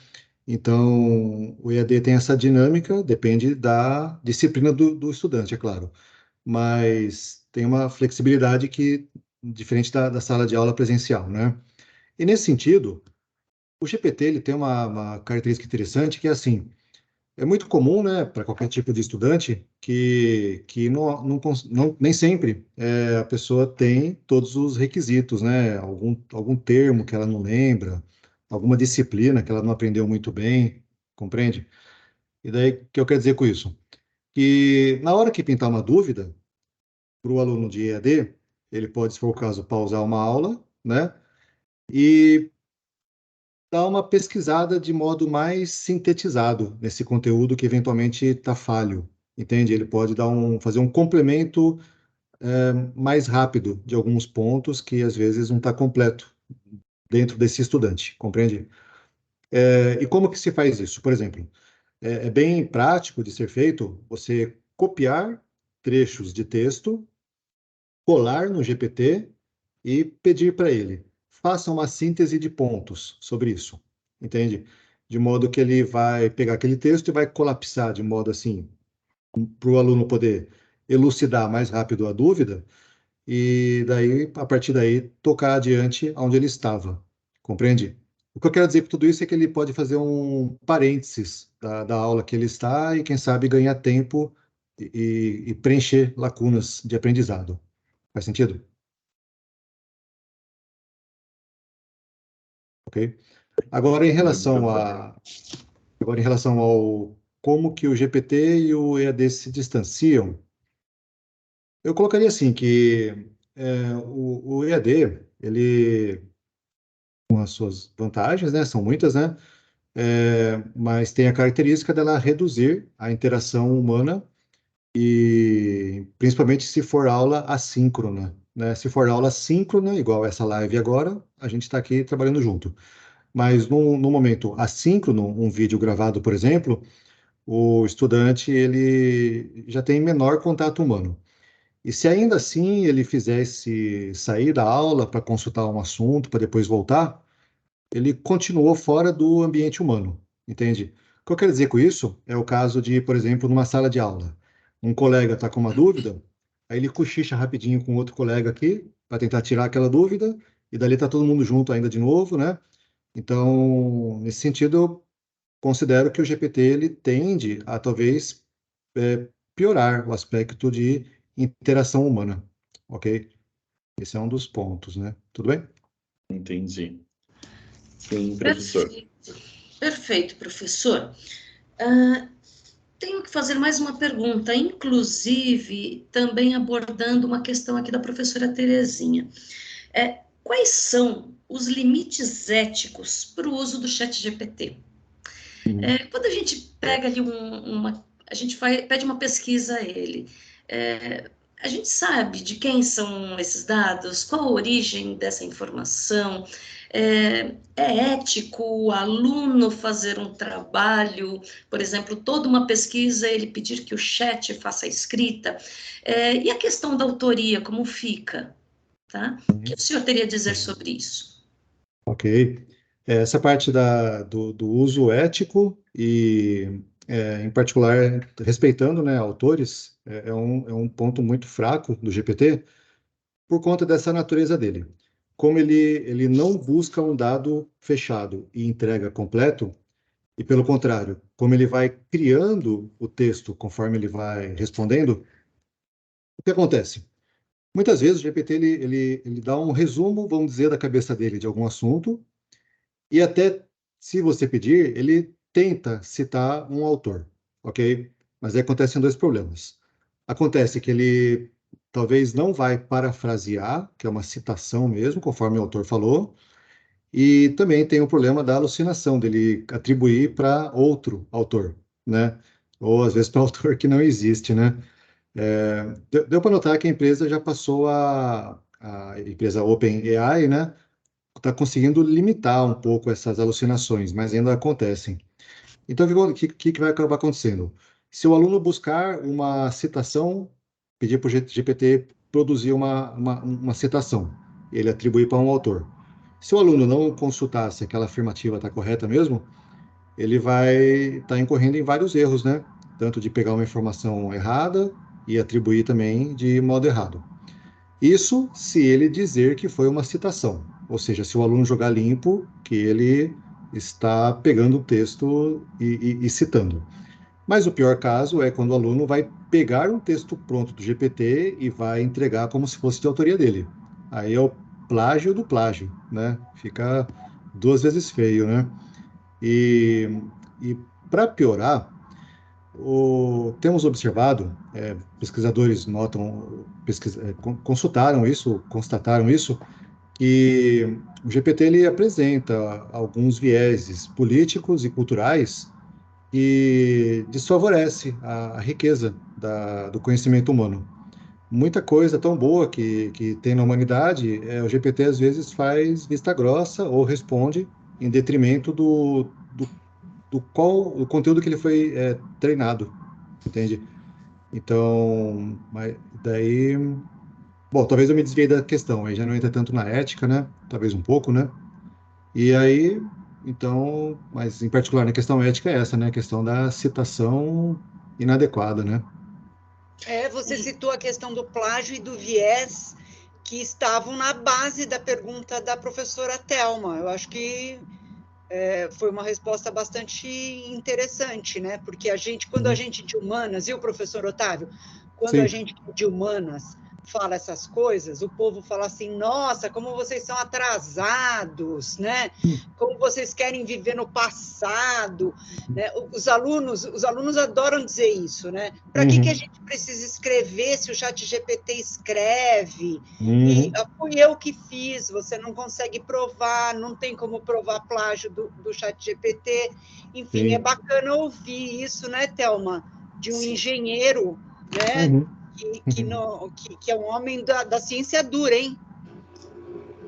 Então, o EAD tem essa dinâmica, depende da disciplina do estudante, é claro, mas tem uma flexibilidade que diferente da sala de aula presencial, né? E nesse sentido, o GPT ele tem uma característica interessante que é assim, é muito comum, né, para qualquer tipo de estudante que nem sempre a pessoa tem todos os requisitos, né? Algum termo que ela não lembra, alguma disciplina que ela não aprendeu muito bem, compreende? E daí, o que eu quero dizer com isso? Que na hora que pintar uma dúvida, para o aluno de EAD, ele pode, se for o caso, pausar uma aula, né? E dar uma pesquisada de modo mais sintetizado nesse conteúdo que eventualmente está falho, entende? Ele pode fazer um complemento mais rápido de alguns pontos que às vezes não está completo dentro desse estudante, compreende? E como que se faz isso? Por exemplo, é bem prático de ser feito você copiar trechos de texto, colar no GPT e pedir para ele, faça uma síntese de pontos sobre isso, entende? De modo que ele vai pegar aquele texto e vai colapsar de modo assim, para o aluno poder elucidar mais rápido a dúvida e daí, a partir daí, tocar adiante onde ele estava, compreende? O que eu quero dizer com tudo isso é que ele pode fazer um parênteses da aula que ele está e, quem sabe, ganhar tempo e preencher lacunas de aprendizado. Faz sentido? Ok? Agora, Muito bem. em relação ao como que o GPT e o EAD se distanciam, eu colocaria assim que o EAD, ele, com as suas vantagens, né, são muitas, né, mas tem a característica dela reduzir a interação humana e principalmente se for aula assíncrona, né? Se for aula síncrona, igual essa live agora, a gente está aqui trabalhando junto. Mas no momento assíncrono, um vídeo gravado, por exemplo, o estudante ele já tem menor contato humano. E se ainda assim ele fizesse sair da aula para consultar um assunto, para depois voltar, ele continuou fora do ambiente humano, entende? O que eu quero dizer com isso é o caso de, por exemplo, numa sala de aula, um colega está com uma dúvida, aí ele cochicha rapidinho com outro colega aqui para tentar tirar aquela dúvida, e dali está todo mundo junto ainda de novo, né? Então, nesse sentido, eu considero que o GPT ele tende a talvez piorar o aspecto de interação humana, ok? Esse é um dos pontos, né? Tudo bem? Entendi. Sim, professor. Perfeito, perfeito, professor. Ah, tenho que fazer mais uma pergunta, inclusive também abordando uma questão aqui da professora Terezinha. Quais são os limites éticos para o uso do chat GPT? Quando a gente pega ali a gente pede uma pesquisa a ele, a gente sabe de quem são esses dados, qual a origem dessa informação, é ético o aluno fazer um trabalho, por exemplo, toda uma pesquisa, ele pedir que o chat faça a escrita, e a questão da autoria, como fica? Tá? O que o senhor teria a dizer sobre isso? Ok. Essa parte do uso ético e, em particular, respeitando, né, autores, é um ponto muito fraco do GPT por conta dessa natureza dele. Como ele não busca um dado fechado e entrega completo, e pelo contrário, como ele vai criando o texto conforme ele vai respondendo, o que acontece? Muitas vezes o GPT ele dá um resumo, vamos dizer, da cabeça dele de algum assunto, e até, se você pedir, ele tenta citar um autor, ok? Mas aí acontecem dois problemas. Acontece que ele talvez não vai parafrasear, que é uma citação mesmo, conforme o autor falou, e também tem o problema da alucinação, dele atribuir para outro autor, né? Ou às vezes para autor que não existe, né? Deu para notar que a empresa já passou a empresa OpenAI, né? Está conseguindo limitar um pouco essas alucinações, mas ainda acontecem. Então, o que vai acabar acontecendo? Se o aluno buscar uma citação, pedir para o GPT produzir uma citação, ele atribuir para um autor. Se o aluno não consultar se aquela afirmativa está correta mesmo, ele vai estar incorrendo em vários erros, né? Tanto de pegar uma informação errada e atribuir também de modo errado. Isso se ele dizer que foi uma citação, ou seja, se o aluno jogar limpo, que ele está pegando o texto e citando. Mas o pior caso é quando o aluno vai pegar um texto pronto do GPT e vai entregar como se fosse de autoria dele. Aí é o plágio do plágio, né? Fica duas vezes feio, né? E para piorar, temos observado, pesquisadores notam, consultaram isso, constataram isso, que o GPT ele apresenta alguns vieses políticos e culturais que desfavorece a riqueza do conhecimento humano. Muita coisa tão boa que tem na humanidade, o GPT às vezes faz vista grossa ou responde em detrimento do conteúdo que ele foi treinado, entende? Então, mas daí, bom, talvez eu me desviei da questão, aí já não entra tanto na ética, né? Talvez um pouco, né? E aí, então, mas em particular na questão ética é essa, né? A questão da citação inadequada, né? Você citou a questão do plágio e do viés que estavam na base da pergunta da professora Thelma. Eu acho que foi uma resposta bastante interessante, né? Porque quando a gente de humanas, e o professor Otávio, quando a Sim. gente de humanas fala essas coisas, o povo fala assim: nossa, como vocês são atrasados, né? Como vocês querem viver no passado, né? Os alunos adoram dizer isso, né? Para que a gente precisa escrever se o chat GPT escreve? E fui eu que fiz, você não consegue provar, não tem como provar plágio do chat GPT. Enfim, Sim. é bacana ouvir isso, né, Thelma? De um engenheiro, né? Que é um homem da ciência dura, hein?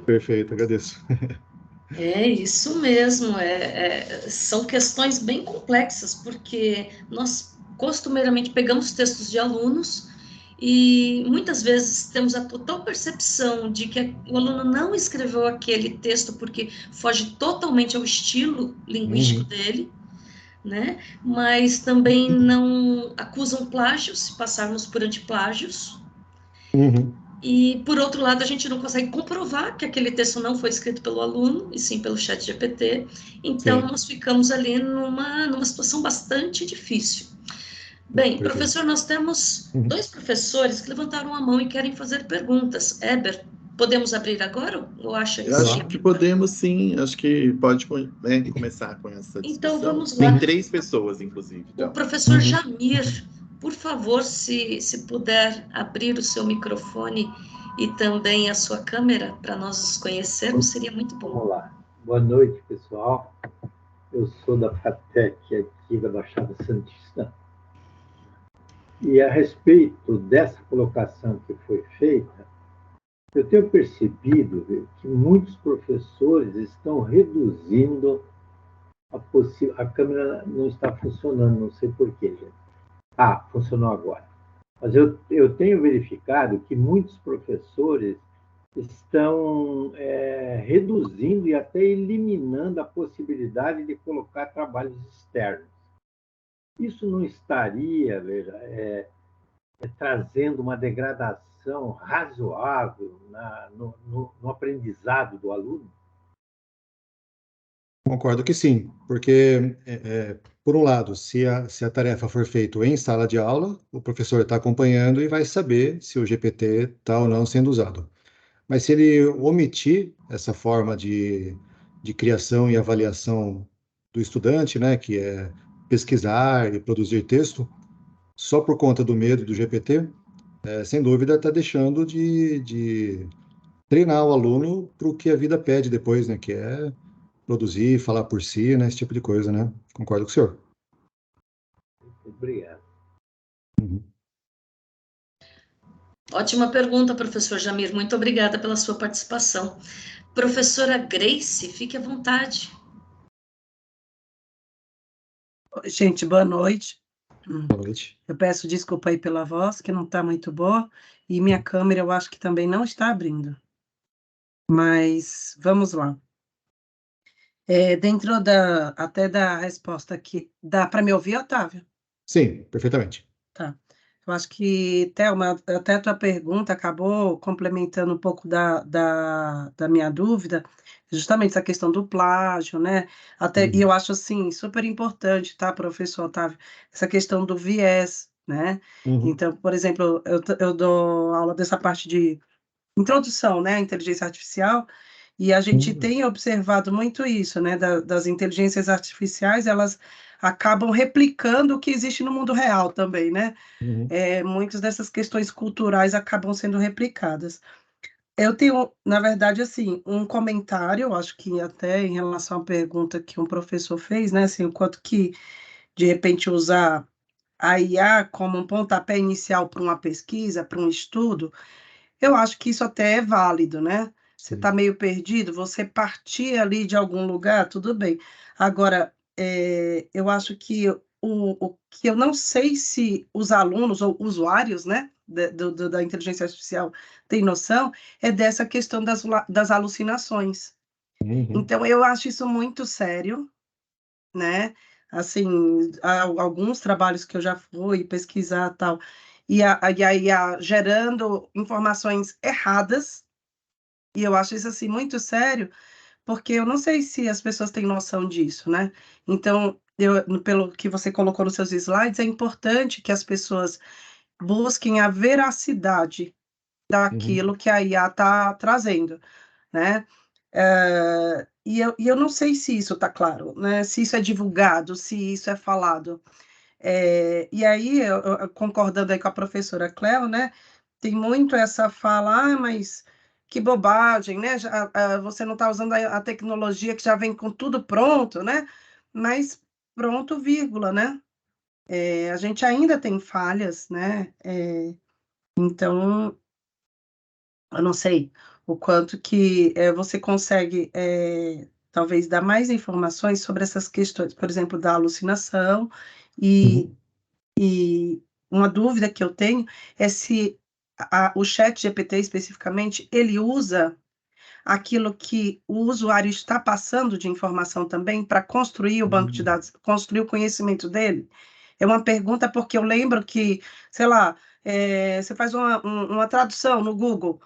Perfeito, agradeço. É isso mesmo, são questões bem complexas, porque nós costumeiramente pegamos textos de alunos e muitas vezes temos a total percepção de que o aluno não escreveu aquele texto porque foge totalmente ao estilo linguístico dele, né? Mas também não acusam plágio se passarmos por antiplágios. E, por outro lado, a gente não consegue comprovar que aquele texto não foi escrito pelo aluno, e sim pelo chat GPT. Então, Sim. nós ficamos ali numa situação bastante difícil. Bem, Perfeito. professor, nós temos dois professores que levantaram a mão e querem fazer perguntas. Heber, podemos abrir agora? Ou acha que Eu acho que podemos sim, acho que pode começar com essa discussão. Então, vamos lá. Tem 3 pessoas, inclusive. Então. O professor Jamir, por favor, se puder abrir o seu microfone e também a sua câmera para nós nos conhecermos, seria muito bom. Vamos lá. Boa noite, pessoal. Eu sou da FATEC, aqui da Baixada Santista. E a respeito dessa colocação que foi feita, eu tenho percebido que muitos professores estão reduzindo a câmera não está funcionando, não sei porquê, gente. Funcionou agora. Mas eu tenho verificado que muitos professores estão reduzindo e até eliminando a possibilidade de colocar trabalhos externos. Isso não estaria, veja, trazendo uma degradação razoável no aprendizado do aluno? Concordo que sim, porque, por um lado, se a tarefa for feita em sala de aula, o professor está acompanhando e vai saber se o GPT está ou não sendo usado. Mas se ele omitir essa forma de criação e avaliação do estudante, né, que é pesquisar e produzir texto, só por conta do medo do GPT, sem dúvida está deixando de treinar o aluno para o que a vida pede depois, né, que é produzir, falar por si, né, esse tipo de coisa, né? Concordo com o senhor. Obrigado. Uhum. Ótima pergunta, professor Jamir. Muito obrigada pela sua participação. Professora Grace, fique à vontade. Gente, boa noite. Boa noite. Eu peço desculpa aí pela voz, que não está muito boa, e minha câmera eu acho que também não está abrindo. Mas vamos lá. Dentro até da resposta aqui, dá para me ouvir, Otávio? Sim, perfeitamente. Tá. Eu acho que, Thelma, até a tua pergunta acabou complementando um pouco da minha dúvida, justamente essa questão do plágio, né? E eu acho, assim, super importante, tá, professor Otávio, essa questão do viés, né? Uhum. Então, por exemplo, eu dou aula dessa parte de introdução, né, à inteligência artificial, e a gente Uhum. tem observado muito isso, né, das inteligências artificiais, elas acabam replicando o que existe no mundo real também, né? Uhum. Muitas dessas questões culturais acabam sendo replicadas. Eu tenho, na verdade, assim, um comentário, eu acho que até em relação à pergunta que um professor fez, né, assim, o quanto que, de repente, usar a IA como um pontapé inicial para uma pesquisa, para um estudo, eu acho que isso até é válido, né? Você Sim. está meio perdido, você partir ali de algum lugar, tudo bem. Agora, eu acho que o que eu não sei se os alunos ou usuários, né, da inteligência artificial têm noção, é dessa questão das alucinações. Uhum. Então, eu acho isso muito sério, né? Assim, há alguns trabalhos que eu já fui pesquisar tal, e aí gerando informações erradas, e eu acho isso assim muito sério, porque eu não sei se as pessoas têm noção disso, né? Então, pelo que você colocou nos seus slides, é importante que as pessoas busquem a veracidade Uhum. daquilo que a IA está trazendo, né? E eu não sei se isso está claro, né? Se isso é divulgado, se isso é falado. E aí, concordando aí com a professora Cléo, né? Tem muito essa fala, mas que bobagem, né? Você não está usando a tecnologia que já vem com tudo pronto, né? Mas pronto, vírgula, né? A gente ainda tem falhas, né? Então, eu não sei o quanto que você consegue, talvez, dar mais informações sobre essas questões, por exemplo, da alucinação, e, Uhum. e uma dúvida que eu tenho é se o chat GPT, especificamente, ele usa aquilo que o usuário está passando de informação também para construir o banco de Uhum. dados, construir o conhecimento dele? É uma pergunta porque eu lembro que, sei lá, você faz uma tradução no Google,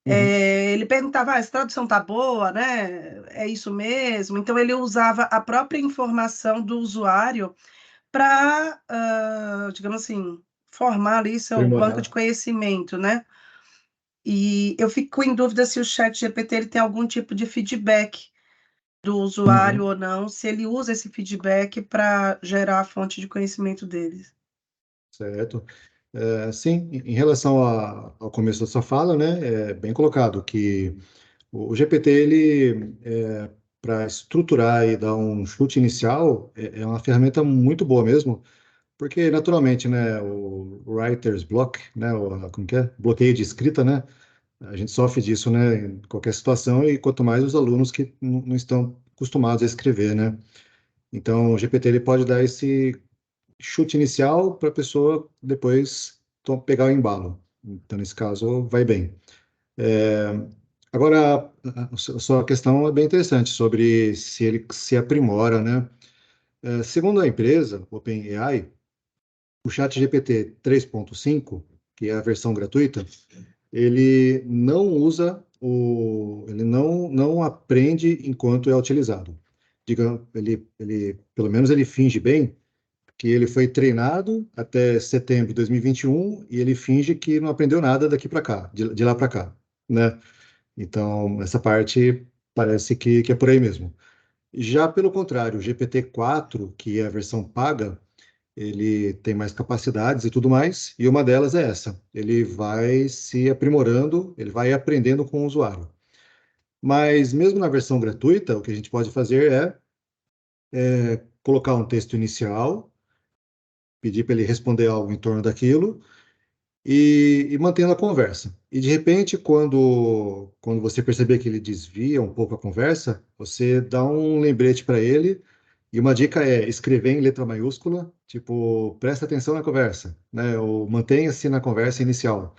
Uhum. ele perguntava, essa tradução tá boa, né? É isso mesmo? Então, ele usava a própria informação do usuário para, digamos assim, formar ali seu banco de Aprimorar. conhecimento, né? E eu fico em dúvida se o chat GPT ele tem algum tipo de feedback do usuário Uhum. ou não, se ele usa esse feedback para gerar a fonte de conhecimento deles. Certo. Sim, em relação ao começo da sua fala, né, é bem colocado que o GPT, ele, para estruturar e dar um chute inicial, é uma ferramenta muito boa mesmo, porque naturalmente, né, o writer's block, né, como que é? Bloqueio de escrita, né, a gente sofre disso, né, em qualquer situação, e quanto mais os alunos que não estão acostumados a escrever, né. Então, o GPT, ele pode dar esse chute inicial para a pessoa depois pegar o embalo. Então, nesse caso, vai bem. Agora, a sua questão é bem interessante sobre se ele se aprimora, né? Segundo a empresa, OpenAI, o ChatGPT 3.5, que é a versão gratuita, ele não usa ele não aprende enquanto é utilizado. Diga, pelo menos ele finge bem que ele foi treinado até setembro de 2021 e ele finge que não aprendeu nada daqui para cá, de lá para cá, né? Então, essa parte parece que é por aí mesmo. Já pelo contrário, o GPT-4, que é a versão paga, ele tem mais capacidades e tudo mais, e uma delas é essa. Ele vai se aprimorando, ele vai aprendendo com o usuário. Mas mesmo na versão gratuita, o que a gente pode fazer é colocar um texto inicial, pedir para ele responder algo em torno daquilo, e mantendo a conversa. E de repente, quando você perceber que ele desvia um pouco a conversa, você dá um lembrete para ele. E uma dica é escrever em letra maiúscula, tipo, presta atenção na conversa, né? Ou mantenha-se na conversa inicial.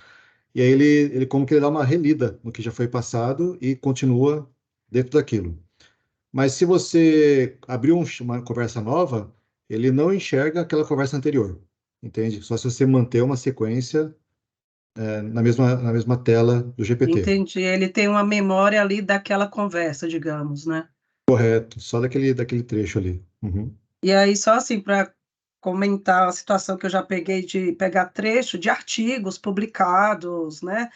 E aí ele como que ele dá uma relida no que já foi passado e continua dentro daquilo. Mas se você abrir uma conversa nova, ele não enxerga aquela conversa anterior, entende? Só se você manter uma sequência na mesma tela do GPT. Entendi. Ele tem uma memória ali daquela conversa, digamos, né? Correto, só daquele trecho ali. Uhum. E aí, só assim, para comentar a situação que eu já peguei de pegar trecho de artigos publicados, né?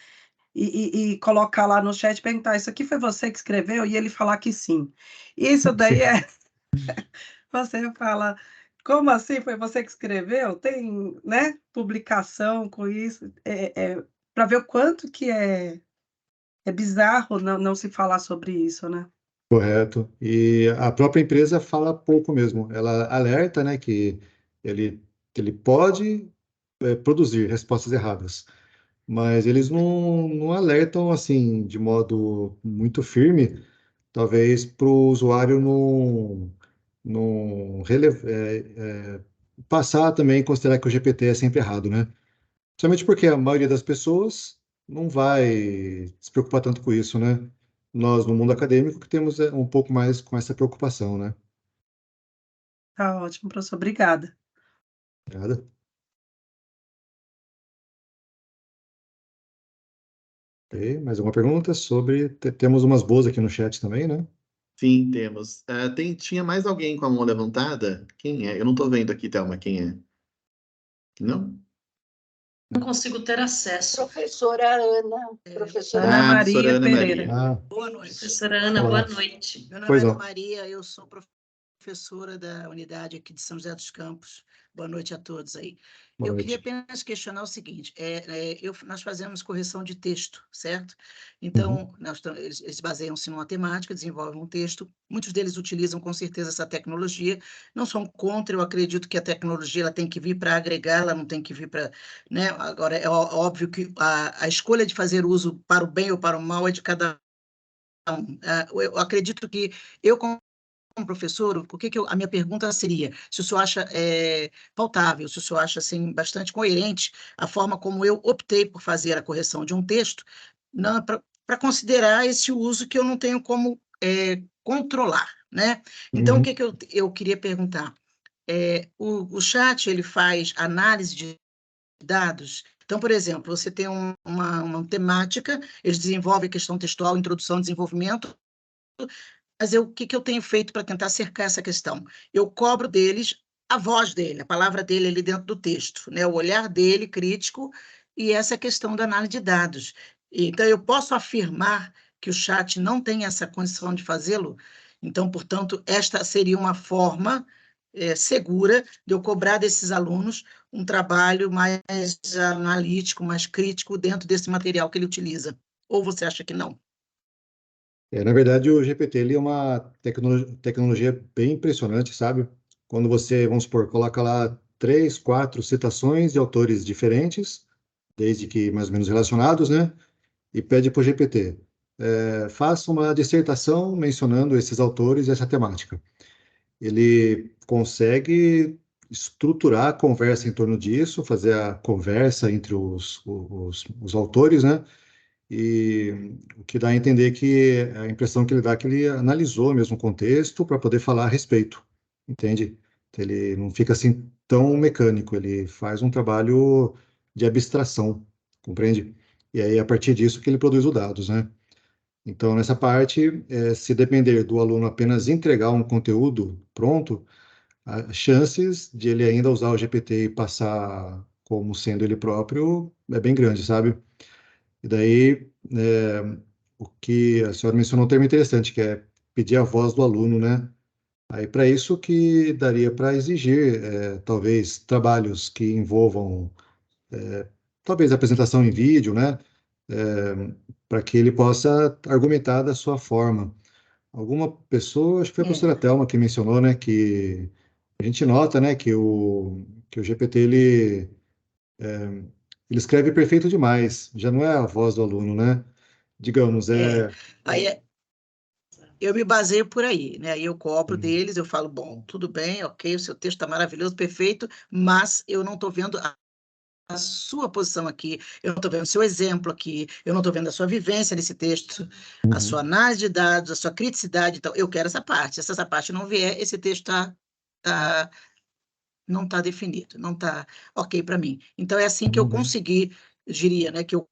E colocar lá no chat e perguntar: isso aqui foi você que escreveu? E ele falar que sim. Isso daí Sim, é. Você fala, como assim? Foi você que escreveu? Tem, né, publicação com isso, para ver o quanto que é bizarro não se falar sobre isso, né? correto. E a própria empresa fala pouco mesmo. Ela alerta, né, que ele, ele pode produzir respostas erradas, mas eles não alertam assim de modo muito firme, talvez para o usuário passar também a considerar que o GPT é sempre errado, né? Principalmente porque a maioria das pessoas não vai se preocupar tanto com isso, né? Nós, no mundo acadêmico, que temos um pouco mais com essa preocupação, né? Tá ótimo, professor, obrigada. Nada. Ok, mais alguma pergunta sobre... Temos umas boas aqui no chat também, né? Sim, temos. Tinha mais alguém com a mão levantada? Quem é? Eu não estou vendo aqui, Thelma, quem é? Não? Não consigo ter acesso. Professora Ana, professora Ana Ana. Professora Maria Ana Pereira. Maria. Ah, Boa noite. Professora Ana, olá. boa noite. Meu nome Pois é Ana não. Maria, eu sou professora da unidade aqui de São José dos Campos. Boa noite a todos aí. Boa Eu noite. queria apenas questionar o seguinte: nós fazemos correção de texto, certo? Então, eles baseiam-se numa temática, desenvolvem um texto. Muitos deles utilizam com certeza essa tecnologia. Não são contra, eu acredito que a tecnologia ela tem que vir para agregar, ela não tem que vir para, né? Agora, é óbvio que a escolha de fazer uso para o bem ou para o mal é de cada um. Eu acredito que eu, como professor, a minha pergunta seria se o senhor acha pautável, se o senhor acha assim, bastante coerente a forma como eu optei por fazer a correção de um texto para considerar esse uso que eu não tenho como controlar, né? Então, o Uhum. que eu queria perguntar? O chat, ele faz análise de dados. Então, por exemplo, você tem uma temática, eles desenvolvem a questão textual, introdução, desenvolvimento, mas o que eu tenho feito para tentar cercar essa questão? Eu cobro deles a voz dele, a palavra dele ali dentro do texto, né? O olhar dele crítico e essa questão da análise de dados. Então, eu posso afirmar que o chat não tem essa condição de fazê-lo? Então, portanto, esta seria uma forma segura de eu cobrar desses alunos um trabalho mais analítico, mais crítico dentro desse material que ele utiliza. Ou você acha que não? Na verdade, o GPT ele é uma tecnologia bem impressionante, sabe? Quando você, vamos supor, coloca lá 3, 4 citações de autores diferentes, desde que mais ou menos relacionados, né? E pede para o GPT, faça uma dissertação mencionando esses autores e essa temática. Ele consegue estruturar a conversa em torno disso, fazer a conversa entre os autores, né? e o que dá a entender que a impressão que ele dá é que ele analisou mesmo o contexto para poder falar a respeito, entende? Então, ele não fica assim tão mecânico, ele faz um trabalho de abstração, compreende? E aí, a partir disso, que ele produz os dados, né? Então, nessa parte, se depender do aluno apenas entregar um conteúdo pronto, as chances de ele ainda usar o GPT e passar como sendo ele próprio é bem grande, sabe? E daí, o que a senhora mencionou um termo interessante, que é pedir a voz do aluno, né? Aí, para isso que daria para exigir, talvez, trabalhos que envolvam, talvez, apresentação em vídeo, né? Para que ele possa argumentar da sua forma. Alguma pessoa, acho que foi a professora Thelma que mencionou, né, que a gente nota, né, que o GPT, ele escreve perfeito demais, já não é a voz do aluno, né? Digamos, Aí eu me baseio por aí, né? Aí eu cobro Sim. deles, eu falo, bom, tudo bem, ok, o seu texto está maravilhoso, perfeito, mas eu não estou vendo a sua posição aqui, eu não estou vendo o seu exemplo aqui, eu não estou vendo a sua vivência nesse texto, a sua análise de dados, a sua criticidade, então eu quero essa parte. Se essa parte não vier, esse texto não está definido, não está ok para mim. Então é assim que eu consegui, eu diria, né, que eu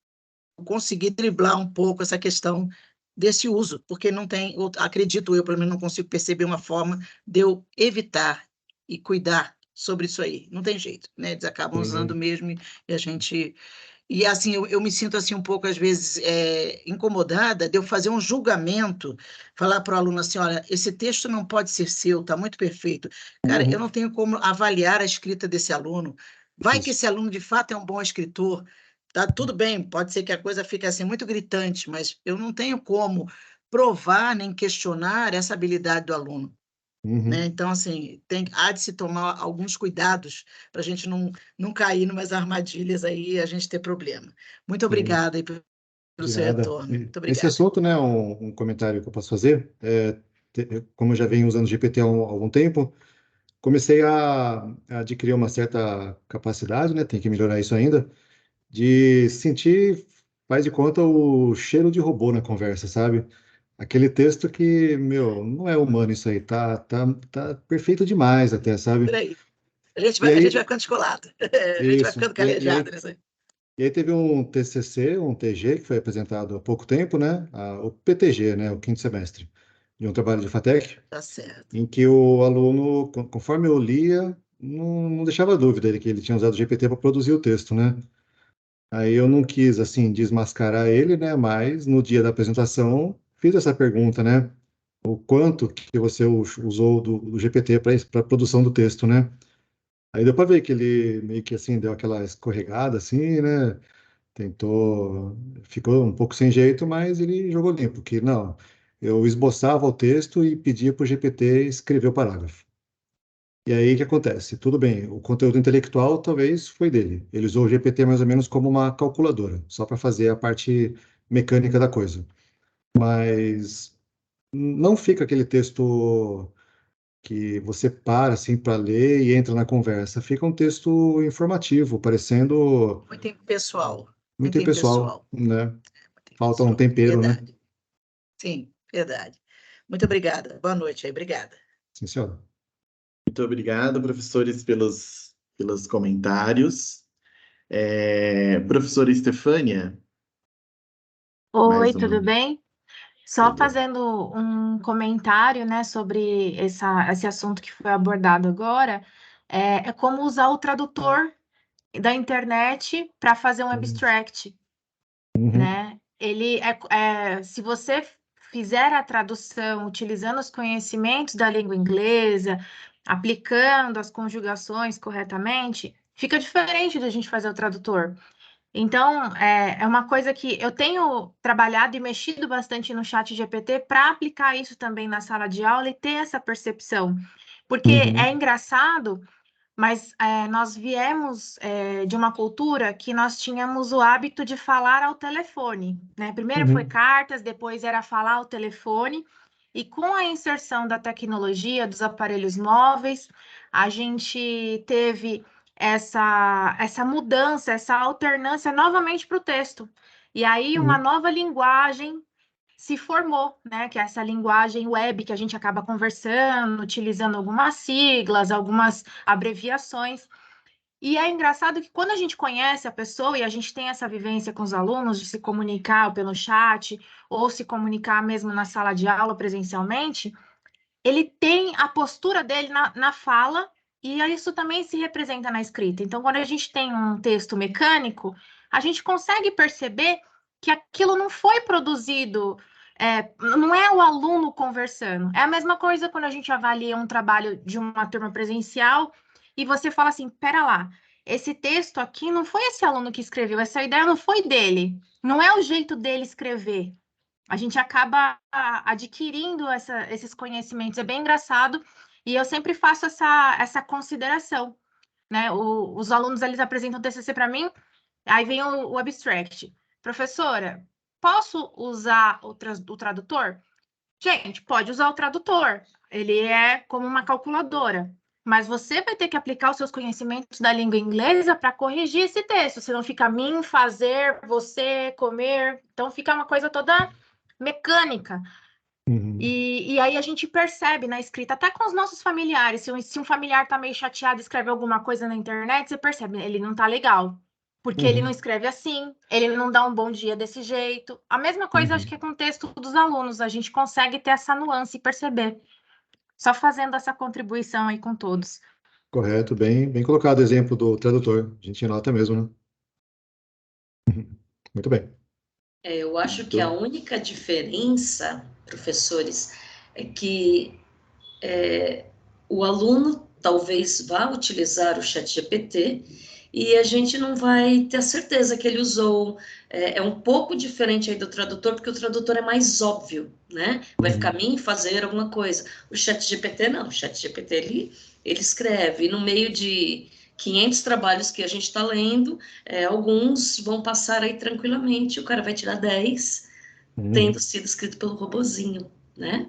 consegui driblar um pouco essa questão desse uso, porque não tem, acredito eu, pelo menos não consigo perceber uma forma de eu evitar e cuidar sobre isso aí. Não tem jeito, né? Eles acabam usando mesmo e a gente... E assim, eu me sinto assim um pouco, às vezes, incomodada de eu fazer um julgamento, falar para o aluno assim, olha, esse texto não pode ser seu, está muito perfeito. Cara, eu não tenho como avaliar a escrita desse aluno. Vai que esse aluno, de fato, é um bom escritor. Tá tudo bem, pode ser que a coisa fique assim muito gritante, mas eu não tenho como provar nem questionar essa habilidade do aluno. Né? Então, assim, há de se tomar alguns cuidados para a gente não cair em umas armadilhas aí e a gente ter problema. Muito obrigada aí pelo De seu nada. retorno. Muito Nesse obrigada. assunto, né, um comentário que eu posso fazer, como eu já venho usando GPT há algum tempo, comecei a adquirir uma certa capacidade, né, tem que melhorar isso ainda, de sentir, faz de conta, o cheiro de robô na conversa, sabe? Aquele texto que, meu, não é humano isso aí, tá perfeito demais até, sabe? Por aí. E A gente vai aí, ficando descolado. A gente vai isso, ficando calejado nisso aí. e aí teve um TCC, um TG, que foi apresentado há pouco tempo, né? O PTG, né? O quinto semestre, de um trabalho de FATEC, Tá certo. em que o aluno, conforme eu lia, não deixava dúvida de que ele tinha usado o GPT para produzir o texto, né? Aí eu não quis, assim, desmascarar ele, né? Mas no dia da apresentação, fiz essa pergunta, né? O quanto que você usou do GPT para a produção do texto, né? Aí deu para ver que ele meio que, assim, deu aquela escorregada, assim, né? Tentou, ficou um pouco sem jeito, mas ele jogou limpo, que não, eu esboçava o texto e pedia para o GPT escrever o parágrafo. E aí o que acontece? Tudo bem, o conteúdo intelectual talvez foi dele. Ele usou o GPT mais ou menos como uma calculadora, só para fazer a parte mecânica da coisa. Mas não fica aquele texto que você para assim para ler e entra na conversa. Fica um texto informativo, parecendo Muito impessoal. muito Muito impessoal, impessoal. né? Muito Falta um impessoal. tempero, né? Verdade. Sim, verdade. Muito obrigada. Boa noite aí. Obrigada. Sim, senhora. Muito obrigado, professores, pelos comentários. Professora Estefânia, Oi, mais uma. tudo bem? Só Tudo. fazendo um comentário, né, sobre esse assunto que foi abordado agora, é como usar o tradutor da internet para fazer um abstract, Uhum, né? Se você fizer a tradução utilizando os conhecimentos da língua inglesa, aplicando as conjugações corretamente, fica diferente da gente fazer o tradutor. Então, é uma coisa que eu tenho trabalhado e mexido bastante no chat GPT para aplicar isso também na sala de aula e ter essa percepção. Porque é uhum, engraçado, mas nós viemos de uma cultura que nós tínhamos o hábito de falar ao telefone, né? Primeiro foi uhum, cartas, depois era falar ao telefone, e com a inserção da tecnologia, dos aparelhos móveis, a gente teve essa mudança, essa alternância novamente para o texto. E aí uma nova linguagem se formou, né? Que é essa linguagem web que a gente acaba conversando, utilizando algumas siglas, algumas abreviações. E é engraçado que quando a gente conhece a pessoa e a gente tem essa vivência com os alunos de se comunicar pelo chat ou se comunicar mesmo na sala de aula presencialmente, ele tem a postura dele na fala e isso também se representa na escrita. Então, quando a gente tem um texto mecânico, a gente consegue perceber que aquilo não foi produzido, não é o aluno conversando. É a mesma coisa quando a gente avalia um trabalho de uma turma presencial e você fala assim, pera lá, esse texto aqui não foi esse aluno que escreveu, essa ideia não foi dele, não é o jeito dele escrever. A gente acaba adquirindo esses conhecimentos. É bem engraçado e eu sempre faço essa consideração, né? Os alunos, eles apresentam o TCC para mim, aí vem o abstract. Professora, posso usar o tradutor? Gente, pode usar o tradutor. Ele é como uma calculadora. Mas você vai ter que aplicar os seus conhecimentos da língua inglesa para corrigir esse texto. Senão fica mim, fazer, você, comer. Então fica uma coisa toda mecânica. E aí a gente percebe na escrita, até com os nossos familiares, se um familiar tá meio chateado e escreve alguma coisa na internet, você percebe, ele não tá legal. Porque ele não escreve assim, ele não dá um bom dia desse jeito. A mesma coisa, acho que é com o texto dos alunos, a gente consegue ter essa nuance e perceber. Só fazendo essa contribuição aí com todos. Correto, bem colocado o exemplo do tradutor. A gente nota mesmo, né? Muito bem. Eu acho que a única diferença, professores, é que o aluno talvez vá utilizar o ChatGPT e a gente não vai ter a certeza que ele usou. É um pouco diferente aí do tradutor, porque o tradutor é mais óbvio, né? Vai ficar mim fazer alguma coisa. O ChatGPT não. O ChatGPT, ele escreve. E no meio de 500 trabalhos que a gente está lendo, alguns vão passar aí tranquilamente. O cara vai tirar 10, tendo sido escrito pelo robozinho, né?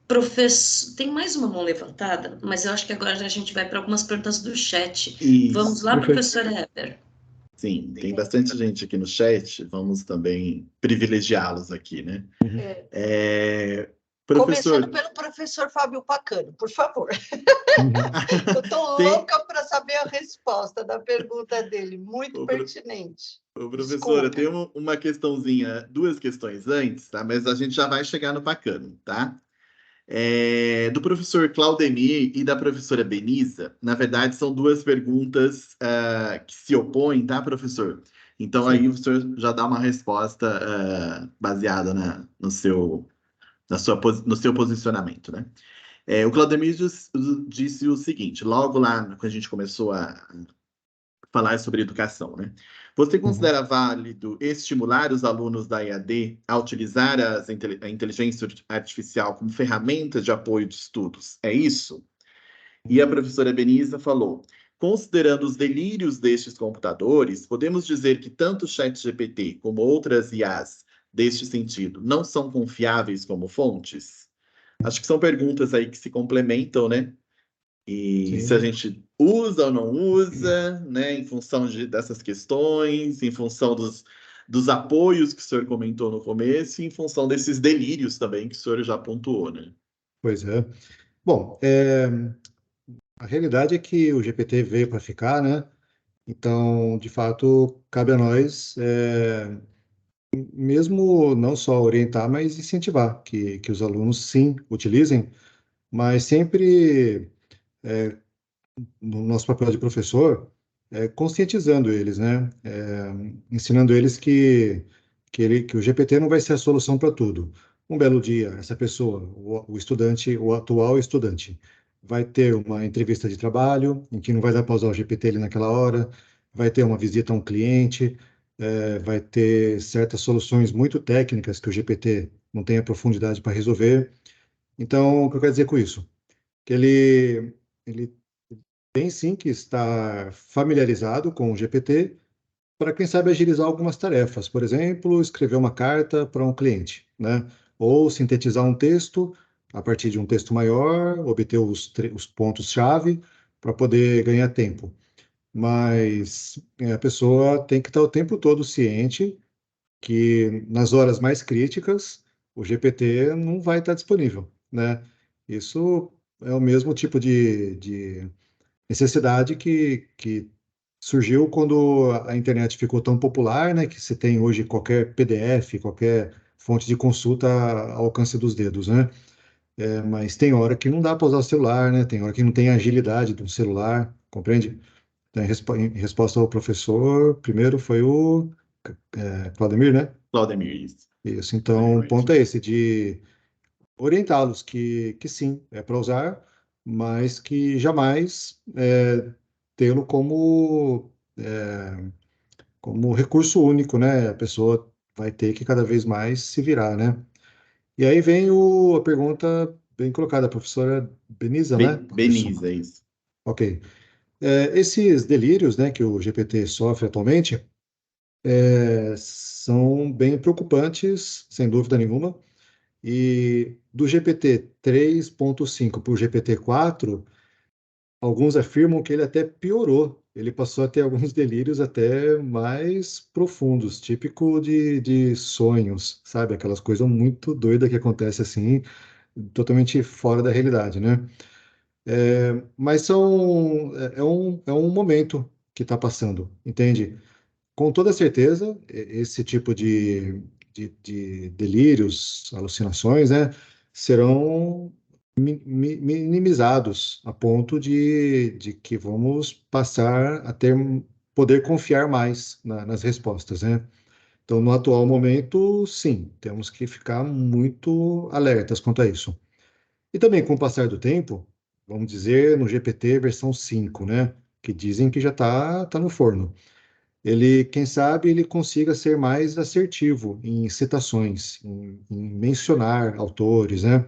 Professor, tem mais uma mão levantada, mas eu acho que agora a gente vai para algumas perguntas do chat. Isso. Vamos lá, professor Heber. Sim, tem bastante gente aqui no chat, vamos também privilegiá-los aqui, né? Professor... Começando pelo professor Fábio Pacano, por favor. Eu estou louca para saber a resposta da pergunta dele, muito pertinente. Professora, tem uma questãozinha, duas questões antes, tá? Mas a gente já vai chegar no Pacano, tá? Do professor Claudemir e da professora Benisa, na verdade, são duas perguntas que se opõem, tá, professor? Então, aí o senhor já dá uma resposta baseada no seu posicionamento, né? O Claudemir disse o seguinte, logo lá, quando a gente começou a falar sobre educação, né? Você considera válido estimular os alunos da EAD a utilizar a inteligência artificial como ferramenta de apoio de estudos? É isso? E a professora Benisa falou, considerando os delírios destes computadores, podemos dizer que tanto o ChatGPT como outras IAs deste sentido não são confiáveis como fontes? Acho que são perguntas aí que se complementam, né? E se a gente usa ou não usa, né, em função dessas questões, em função dos apoios que o senhor comentou no começo, e em função desses delírios também que o senhor já pontuou, né? Pois é. Bom, a realidade é que o GPT veio para ficar, né? Então, de fato, cabe a nós, mesmo não só orientar, mas incentivar que os alunos, sim, utilizem, mas sempre no nosso papel de professor, conscientizando eles, né? Ensinando eles que o GPT não vai ser a solução para tudo. Um belo dia, essa pessoa, o estudante, o atual estudante, vai ter uma entrevista de trabalho, em que não vai dar para usar o GPT ali naquela hora, vai ter uma visita a um cliente, vai ter certas soluções muito técnicas que o GPT não tem a profundidade para resolver. Então, o que eu quero dizer com isso? Que ele tem sim que estar familiarizado com o GPT para, quem sabe, agilizar algumas tarefas. Por exemplo, escrever uma carta para um cliente, né? Ou sintetizar um texto a partir de um texto maior, obter os pontos-chave para poder ganhar tempo. Mas a pessoa tem que estar o tempo todo ciente que nas horas mais críticas o GPT não vai estar disponível, né? Isso é o mesmo tipo de necessidade que surgiu quando a internet ficou tão popular, né? Que você tem hoje qualquer PDF, qualquer fonte de consulta ao alcance dos dedos, né? Mas tem hora que não dá para usar o celular, né? Tem hora que não tem a agilidade do celular, compreende? Então, em resposta ao professor, primeiro foi o Claudemir, né? Claudemir, isso. Isso, então o ponto é esse, de orientá-los que sim, é para usar, mas que jamais tê-lo como recurso único, né? A pessoa vai ter que cada vez mais se virar, né? E aí vem a pergunta bem colocada, a professora Benisa, né? Beniza, é isso. Ok. Esses delírios, né, que o GPT sofre atualmente são bem preocupantes, sem dúvida nenhuma. E do GPT 3.5 para o GPT 4, alguns afirmam que ele até piorou. Ele passou a ter alguns delírios até mais profundos, típico de sonhos, sabe? Aquelas coisas muito doidas que acontecem assim, totalmente fora da realidade, né? Mas é um momento que está passando, entende? Com toda certeza, esse tipo de delírios, alucinações, né, serão minimizados a ponto de que vamos passar a poder confiar mais nas respostas, né? Então, no atual momento, sim, temos que ficar muito alertas quanto a isso. E também, com o passar do tempo, vamos dizer, no GPT versão 5, né, que dizem que já está no forno. Ele, quem sabe, ele consiga ser mais assertivo em citações, em mencionar autores, né?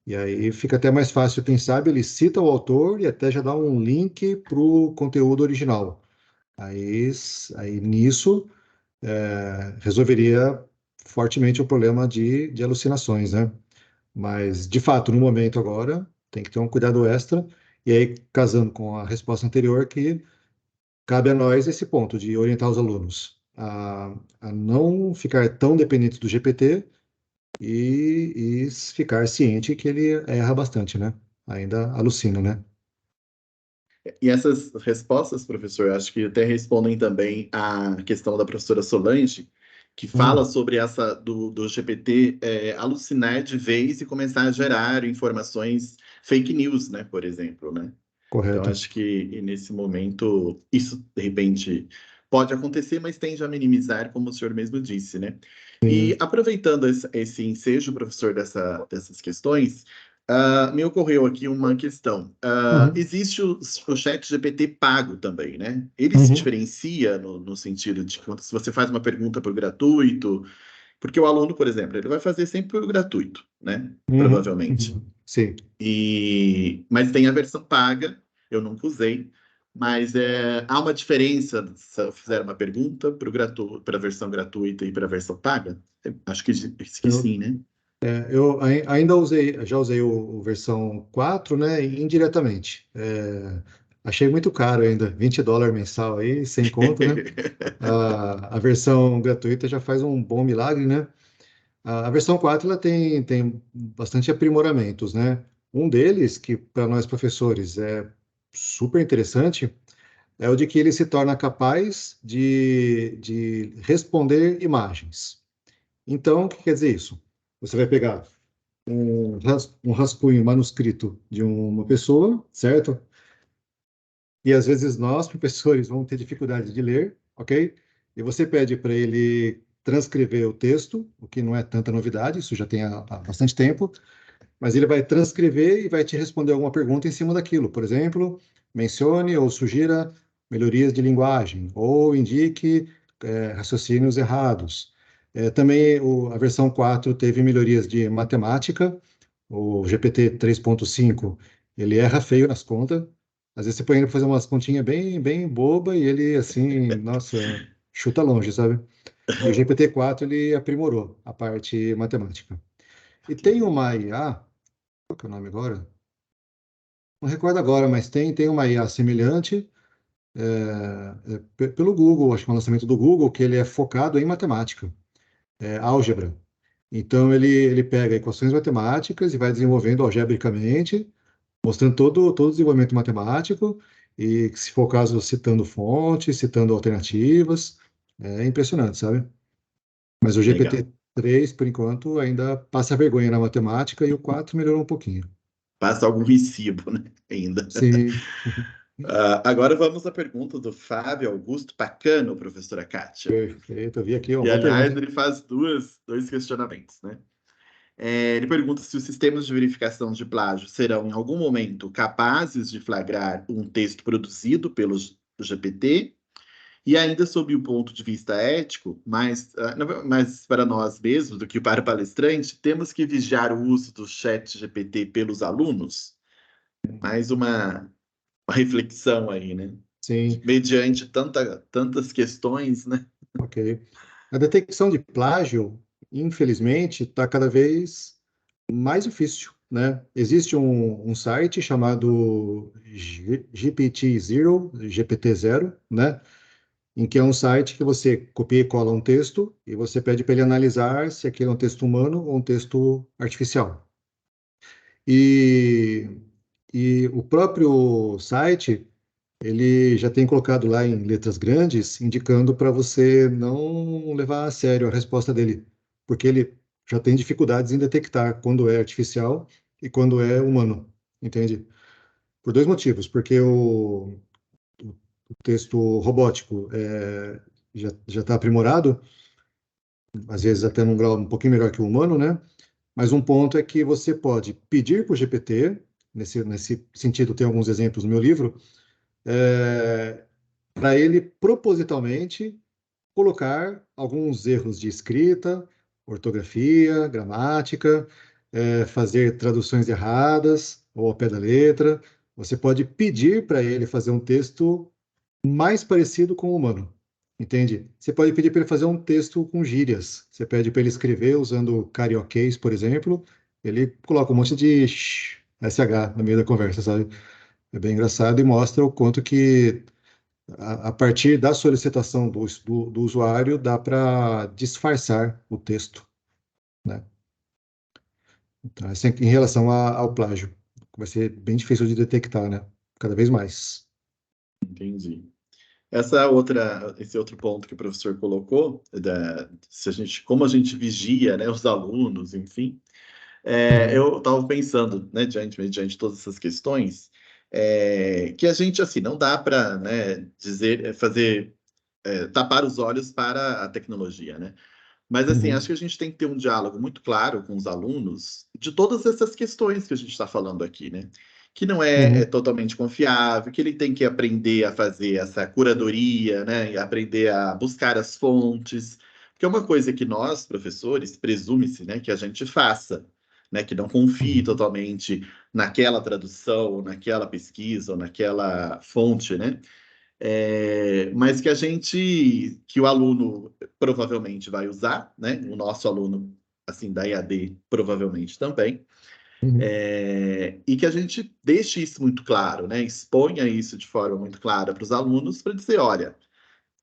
E aí fica até mais fácil, quem sabe, ele cita o autor e até já dá um link para o conteúdo original. Aí nisso, resolveria fortemente o problema de alucinações, né? Mas, de fato, no momento agora, tem que ter um cuidado extra. E aí, casando com a resposta anterior, que cabe a nós esse ponto de orientar os alunos a não ficar tão dependentes do GPT e ficar ciente que ele erra bastante, né? Ainda alucina, né? E essas respostas, professor, acho que até respondem também à questão da professora Solange, que fala sobre essa do GPT alucinar de vez e começar a gerar informações fake news, né, por exemplo, né? Então, Correto. acho que nesse momento isso, de repente, pode acontecer, mas tende a minimizar, como o senhor mesmo disse, né? E aproveitando esse ensejo, professor, dessas questões, me ocorreu aqui uma questão. Existe o chat GPT pago também, né? Ele se diferencia no sentido de que se você faz uma pergunta por gratuito, porque o aluno, por exemplo, ele vai fazer sempre por gratuito, né? Provavelmente. Sim. Mas tem a versão paga, eu nunca usei, mas há uma diferença se eu fizer uma pergunta para a versão gratuita e para a versão paga? Acho que sim, né? Eu ainda já usei o versão 4, né, indiretamente. Achei muito caro ainda, $20 mensal aí, sem conto, né? A versão gratuita já faz um bom milagre, né? A versão 4 ela tem bastante aprimoramentos, né? Um deles, que para nós professores é super interessante, é o de que ele se torna capaz de responder imagens. Então, o que quer dizer isso? Você vai pegar um rascunho manuscrito de uma pessoa, certo? E às vezes nós, professores, vamos ter dificuldade de ler, ok? E você pede para ele transcrever o texto, o que não é tanta novidade, isso já tem há bastante tempo, mas ele vai transcrever e vai te responder alguma pergunta em cima daquilo. Por exemplo, mencione ou sugira melhorias de linguagem, ou indique raciocínios errados. Também a versão 4 teve melhorias de matemática, o GPT 3.5, ele erra feio nas contas. Às vezes você põe ele para fazer umas continhas bem, bem boba e ele, assim, nossa, chuta longe, sabe? E o GPT-4, ele aprimorou a parte matemática. E tem uma IA, qual que é o nome agora? não recordo agora, mas tem uma IA semelhante pelo Google, acho que é um lançamento do Google, que ele é focado em matemática, álgebra. Então, ele pega equações matemáticas e vai desenvolvendo algebricamente, mostrando todo o desenvolvimento matemático, e, se for o caso, citando fontes, citando alternativas. É impressionante, sabe? Mas o Legal. GPT-3, por enquanto, ainda passa vergonha na matemática, e o 4 melhorou um pouquinho. Passa algum recibo, né? Ainda. Sim. Agora vamos à pergunta do Fábio Augusto Pacano, professora Kátia. Perfeito, eu vi aqui uma E, boa aliás, pergunta. ele faz dois questionamentos, né? Ele pergunta se os sistemas de verificação de plágio serão, em algum momento, capazes de flagrar um texto produzido pelo GPT, e ainda sob o ponto de vista ético, mais para nós mesmos do que para o palestrante, temos que vigiar o uso do chat GPT pelos alunos? Mais uma reflexão aí, né? Sim, Mediante tantas questões, né? ok. A detecção de plágio, infelizmente, está cada vez mais difícil, né? Existe um site chamado GPT-Zero, GPT-0, né? Em que é um site que você copia e cola um texto e você pede para ele analisar se aquele é um texto humano ou um texto artificial. E, e o próprio site, ele já tem colocado lá em letras grandes, indicando para você não levar a sério a resposta dele, porque ele já tem dificuldades em detectar quando é artificial e quando é humano, entende? Por dois motivos, porque o texto robótico já está aprimorado, às vezes até num grau um pouquinho melhor que o humano, né? Mas um ponto é que você pode pedir para o GPT, nesse sentido tem alguns exemplos no meu livro, para ele propositalmente colocar alguns erros de escrita, ortografia, gramática, fazer traduções erradas ou ao pé da letra. Você pode pedir para ele fazer um texto mais parecido com o humano, entende? Você pode pedir para ele fazer um texto com gírias. Você pede para ele escrever usando carioquês, por exemplo, ele coloca um monte de SH no meio da conversa, sabe? É bem engraçado e mostra o quanto que a partir da solicitação do usuário, dá para disfarçar o texto, né? Então, assim, em relação ao plágio, vai ser bem difícil de detectar, né? Cada vez mais. Entendi. Esse outro ponto que o professor colocou, como a gente vigia, né, os alunos, enfim, eu estava pensando, né, mediante de todas essas questões, que a gente, assim, não dá para, né, tapar os olhos para a tecnologia, né? Mas, assim, acho que a gente tem que ter um diálogo muito claro com os alunos de todas essas questões que a gente está falando aqui, né? Que não é totalmente confiável, que ele tem que aprender a fazer essa curadoria, né? E aprender a buscar as fontes, que é uma coisa que nós, professores, presume-se, né, que a gente faça, né? Que não confie totalmente naquela tradução, naquela pesquisa, ou naquela fonte, né? Mas que o aluno provavelmente vai usar, né? O nosso aluno, assim, da EAD, provavelmente também, e que a gente deixe isso muito claro, né? Exponha isso de forma muito clara para os alunos, para dizer, olha,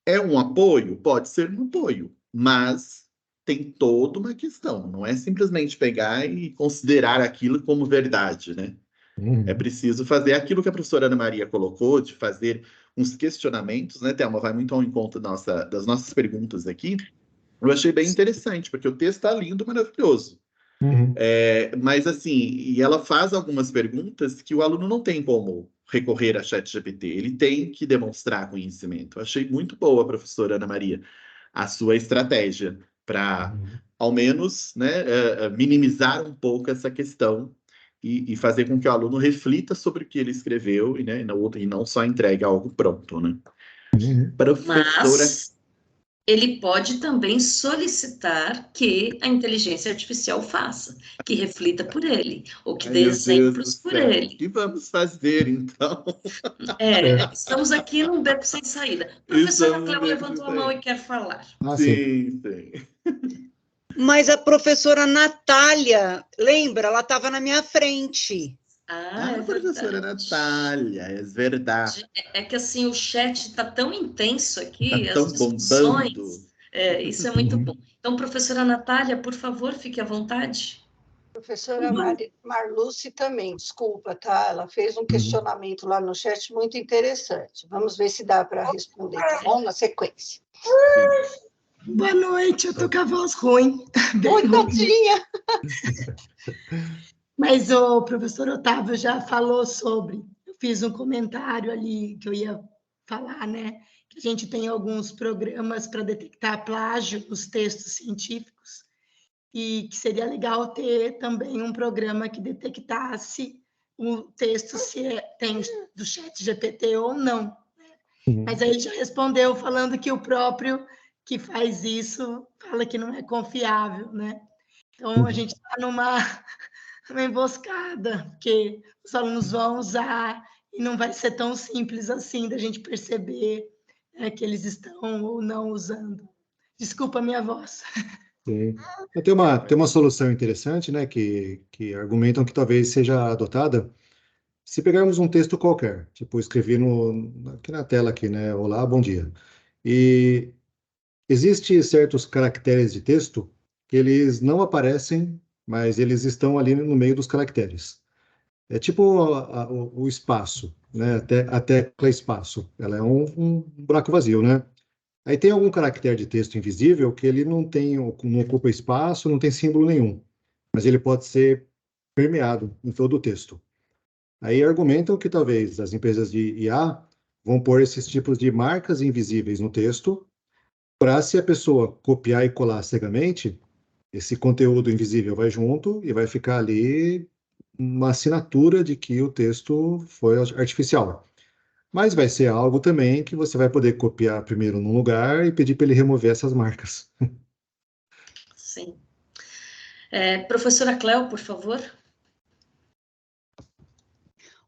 é um apoio? Pode ser um apoio, mas tem toda uma questão, não é simplesmente pegar e considerar aquilo como verdade, né? É preciso fazer aquilo que a professora Ana Maria colocou, de fazer uns questionamentos, né, Thelma? Vai muito ao encontro das nossas perguntas aqui. Eu achei bem interessante, porque o texto está lindo, maravilhoso. Mas, assim, e ela faz algumas perguntas que o aluno não tem como recorrer a ChatGPT, ele tem que demonstrar conhecimento. Eu achei muito boa, professora Ana Maria, a sua estratégia para, ao menos, né, minimizar um pouco essa questão e fazer com que o aluno reflita sobre o que ele escreveu e não só entregue algo pronto, né? Professora... Mas ele pode também solicitar que a inteligência artificial faça, que reflita por ele, ou que dê exemplos por ele. O que vamos fazer, então? Estamos aqui num beco sem saída. A professora Cléo levantou a mão e quer falar. Sim. Mas a professora Natália, lembra? Ela estava na minha frente. Ah, é professora verdade. Natália, é verdade. É que assim, o chat está tão intenso aqui, Tá as tão discussões, bombando. isso é muito Uhum. bom. Então, professora Natália, por favor, fique à vontade. Professora Marluce também, desculpa, tá? Ela fez um Uhum. questionamento lá no chat muito interessante. Vamos ver se dá para responder, tá bom? Na sequência. Sim. Boa noite, eu tô com a voz ruim. Oi, tadinha! Mas o professor Otávio já falou sobre. Eu fiz um comentário ali que eu ia falar, né? Que a gente tem alguns programas para detectar plágio nos textos científicos e que seria legal ter também um programa que detectasse o texto se tem do chat GPT ou não. Uhum. Mas aí ele já respondeu falando que o próprio que faz isso fala que não é confiável, né? Então, a gente está numa emboscada, porque os alunos vão usar e não vai ser tão simples assim da gente perceber que eles estão ou não usando. Desculpa a minha voz. Sim. Tem uma solução interessante, né, que argumentam que talvez seja adotada se pegarmos um texto qualquer, tipo, escrevi aqui na tela aqui, né, olá, bom dia. E existem certos caracteres de texto que eles não aparecem, mas eles estão ali no meio dos caracteres. É tipo o espaço, né, a tecla espaço. Ela é um buraco vazio, né? Aí tem algum caractere de texto invisível que ele não ocupa espaço, não tem símbolo nenhum, mas ele pode ser permeado em todo o texto. Aí argumentam que talvez as empresas de IA vão pôr esses tipos de marcas invisíveis no texto, para se a pessoa copiar e colar cegamente, esse conteúdo invisível vai junto e vai ficar ali uma assinatura de que o texto foi artificial. Mas vai ser algo também que você vai poder copiar primeiro num lugar e pedir para ele remover essas marcas. Sim. Professora Cléo, por favor.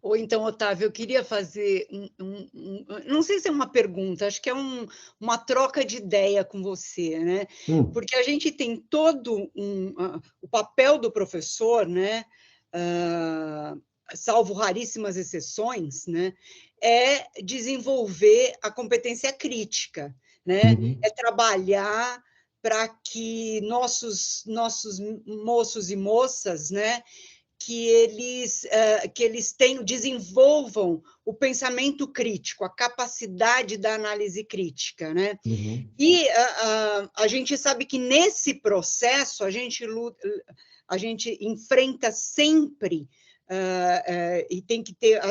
Ou então, Otávio, eu queria fazer não sei se é uma pergunta, acho que é uma troca de ideia com você, né? Porque a gente tem todo o papel do professor, né? Salvo raríssimas exceções, né? É desenvolver a competência crítica, né? É trabalhar para que nossos moços e moças, né? Que eles desenvolvam o pensamento crítico, a capacidade da análise crítica, né? E a gente sabe que nesse processo a gente enfrenta sempre e tem que ter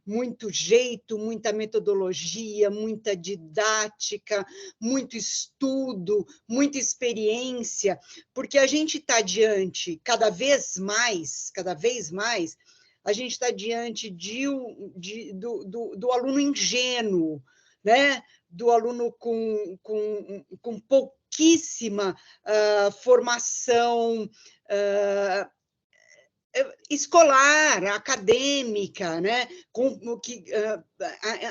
muito jeito, muita metodologia, muita didática, muito estudo, muita experiência, porque a gente está diante, cada vez mais, a gente está diante do aluno ingênuo, né? Do aluno com pouquíssima formação escolar, acadêmica, né?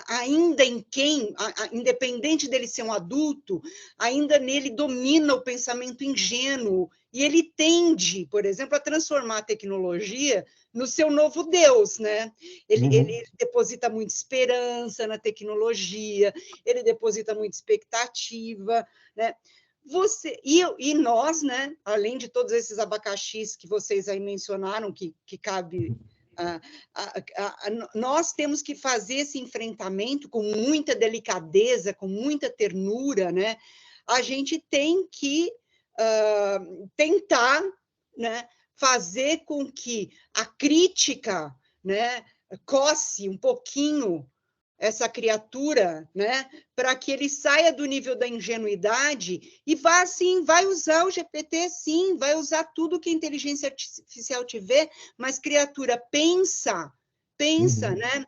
Ainda em quem, independente dele ser um adulto, ainda nele domina o pensamento ingênuo, e ele tende, por exemplo, a transformar a tecnologia no seu novo Deus, né? Ele deposita muita esperança na tecnologia, ele deposita muita expectativa, né? E nós, né, além de todos esses abacaxis que vocês aí mencionaram, que cabe, nós temos que fazer esse enfrentamento com muita delicadeza, com muita ternura, né? A gente tem que tentar, né, fazer com que a crítica, né, coce um pouquinho essa criatura, né, para que ele saia do nível da ingenuidade e vá, sim, vai usar o GPT, sim, vai usar tudo que a inteligência artificial tiver, mas, criatura, pensa, né?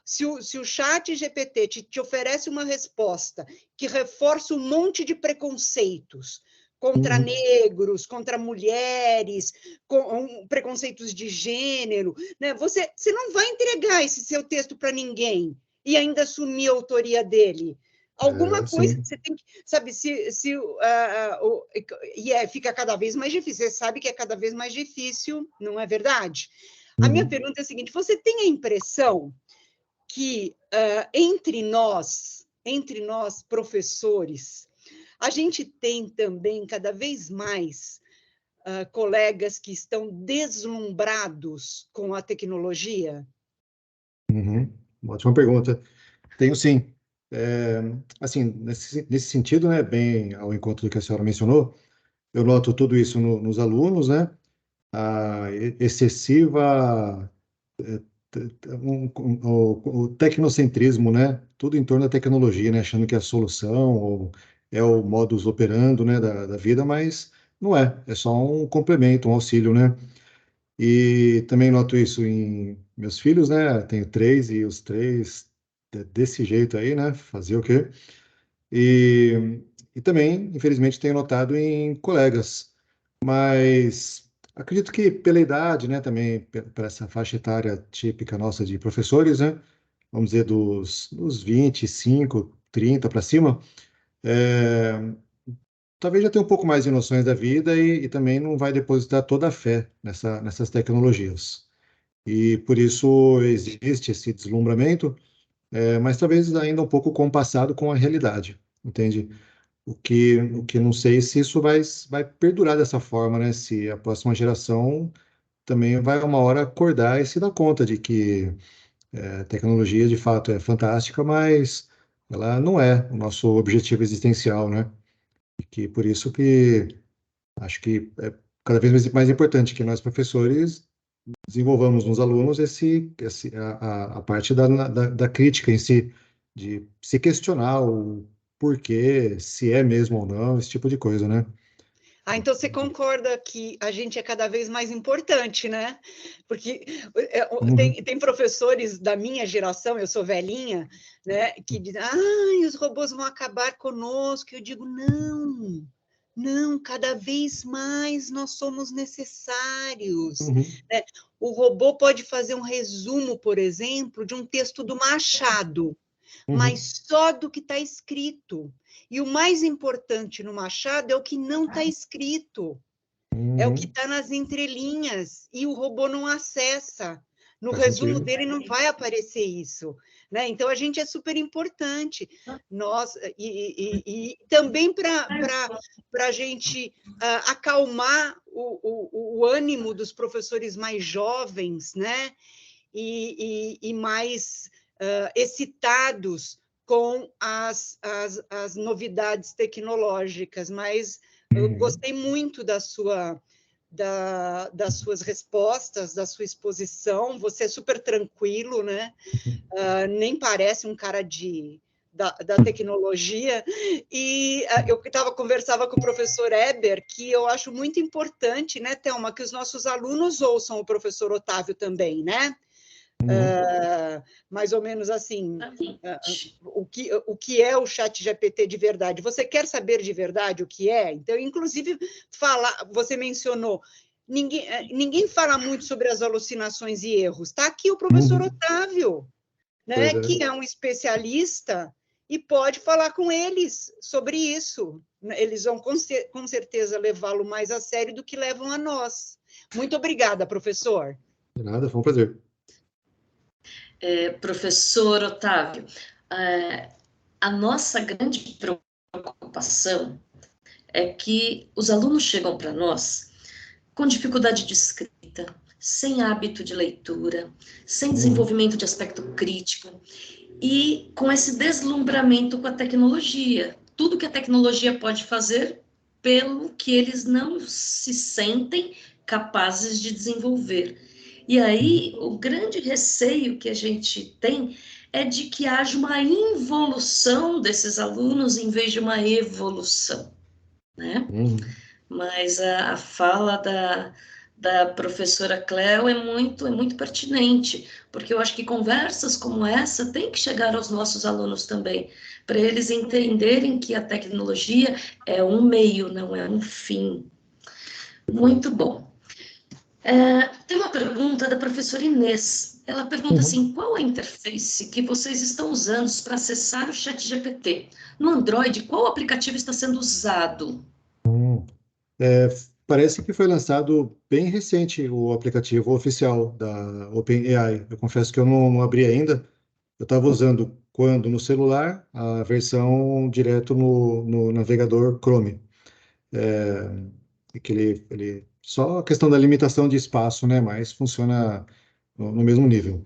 Se o chat GPT te oferece uma resposta que reforça um monte de preconceitos, contra negros, contra mulheres, preconceitos de gênero, né? Você não vai entregar esse seu texto para ninguém e ainda assumir a autoria dele. Alguma coisa você tem que, sabe, fica cada vez mais difícil. Você sabe que é cada vez mais difícil, não é verdade? A minha pergunta é a seguinte: você tem a impressão que entre nós professores, a gente tem também cada vez mais colegas que estão deslumbrados com a tecnologia? Ótima pergunta. Tenho sim. Assim, nesse sentido, né, bem ao encontro do que a senhora mencionou, eu noto tudo isso nos alunos, né? A excessiva o tecnocentrismo, né? Tudo em torno da tecnologia, né? Achando que é a solução ou é o modus operandi, né, da vida, mas não é. É só um complemento, um auxílio, né? E também noto isso em meus filhos, né? Tenho 3 e os 3 desse jeito aí, né? Fazer o quê? E também, infelizmente, tenho notado em colegas, mas acredito que pela idade, né, também para essa faixa etária típica nossa de professores, né, vamos dizer dos 25, 30 para cima, é, talvez já tenha um pouco mais de noções da vida e também não vai depositar toda a fé nessas tecnologias. E por isso existe esse deslumbramento, mas talvez ainda um pouco compassado com a realidade, entende? O que não sei se isso vai perdurar dessa forma, né? Se a próxima geração também vai uma hora acordar e se dar conta de que a tecnologia de fato é fantástica, mas ela não é o nosso objetivo existencial, né? E que por isso que acho que é cada vez mais importante que nós professores desenvolvamos nos alunos a parte da crítica em si, de se questionar o porquê, se é mesmo ou não, esse tipo de coisa, né? Então você concorda que a gente é cada vez mais importante, né? Porque tem professores da minha geração, eu sou velhinha, né, que dizem, os robôs vão acabar conosco. Eu digo, não, cada vez mais nós somos necessários. Né? O robô pode fazer um resumo, por exemplo, de um texto do Machado, mas só do que está escrito. E o mais importante no Machado é o que não está escrito, é o que está nas entrelinhas, e o robô não acessa. No resumo dele não vai aparecer isso. Né? Então, a gente é super importante. E também para a gente acalmar o ânimo dos professores mais jovens, né? E mais excitados com as novidades tecnológicas, mas eu gostei muito das suas respostas, da sua exposição. Você é super tranquilo, né? Nem parece um cara da tecnologia. E eu conversava com o professor Eber, que eu acho muito importante, né, Thelma, que os nossos alunos ouçam o professor Otávio também, né? Mais ou menos assim, o que é o ChatGPT de verdade. Você quer saber de verdade o que é? Então, inclusive, você mencionou, ninguém fala muito sobre as alucinações e erros. Está aqui o professor Otávio, né, que é um especialista e pode falar com eles sobre isso. Eles vão, com certeza, levá-lo mais a sério do que levam a nós. Muito obrigada, professor. De nada, foi um prazer. Professor Otávio, a nossa grande preocupação é que os alunos chegam para nós com dificuldade de escrita, sem hábito de leitura, sem desenvolvimento de aspecto crítico e com esse deslumbramento com a tecnologia. Tudo que a tecnologia pode fazer, pelo que eles não se sentem capazes de desenvolver. E aí, o grande receio que a gente tem é de que haja uma involução desses alunos em vez de uma evolução, né? Mas a fala da professora Cléo é muito pertinente, porque eu acho que conversas como essa têm que chegar aos nossos alunos também, para eles entenderem que a tecnologia é um meio, não é um fim. Muito bom. Tem uma pergunta da professora Inês. Ela pergunta assim, qual a interface que vocês estão usando para acessar o ChatGPT? No Android, qual aplicativo está sendo usado? parece que foi lançado bem recente o aplicativo oficial da OpenAI. Eu confesso que eu não abri ainda. Eu estava usando, quando no celular, a versão direto no navegador Chrome. E que só a questão da limitação de espaço, né? Mas funciona no mesmo nível.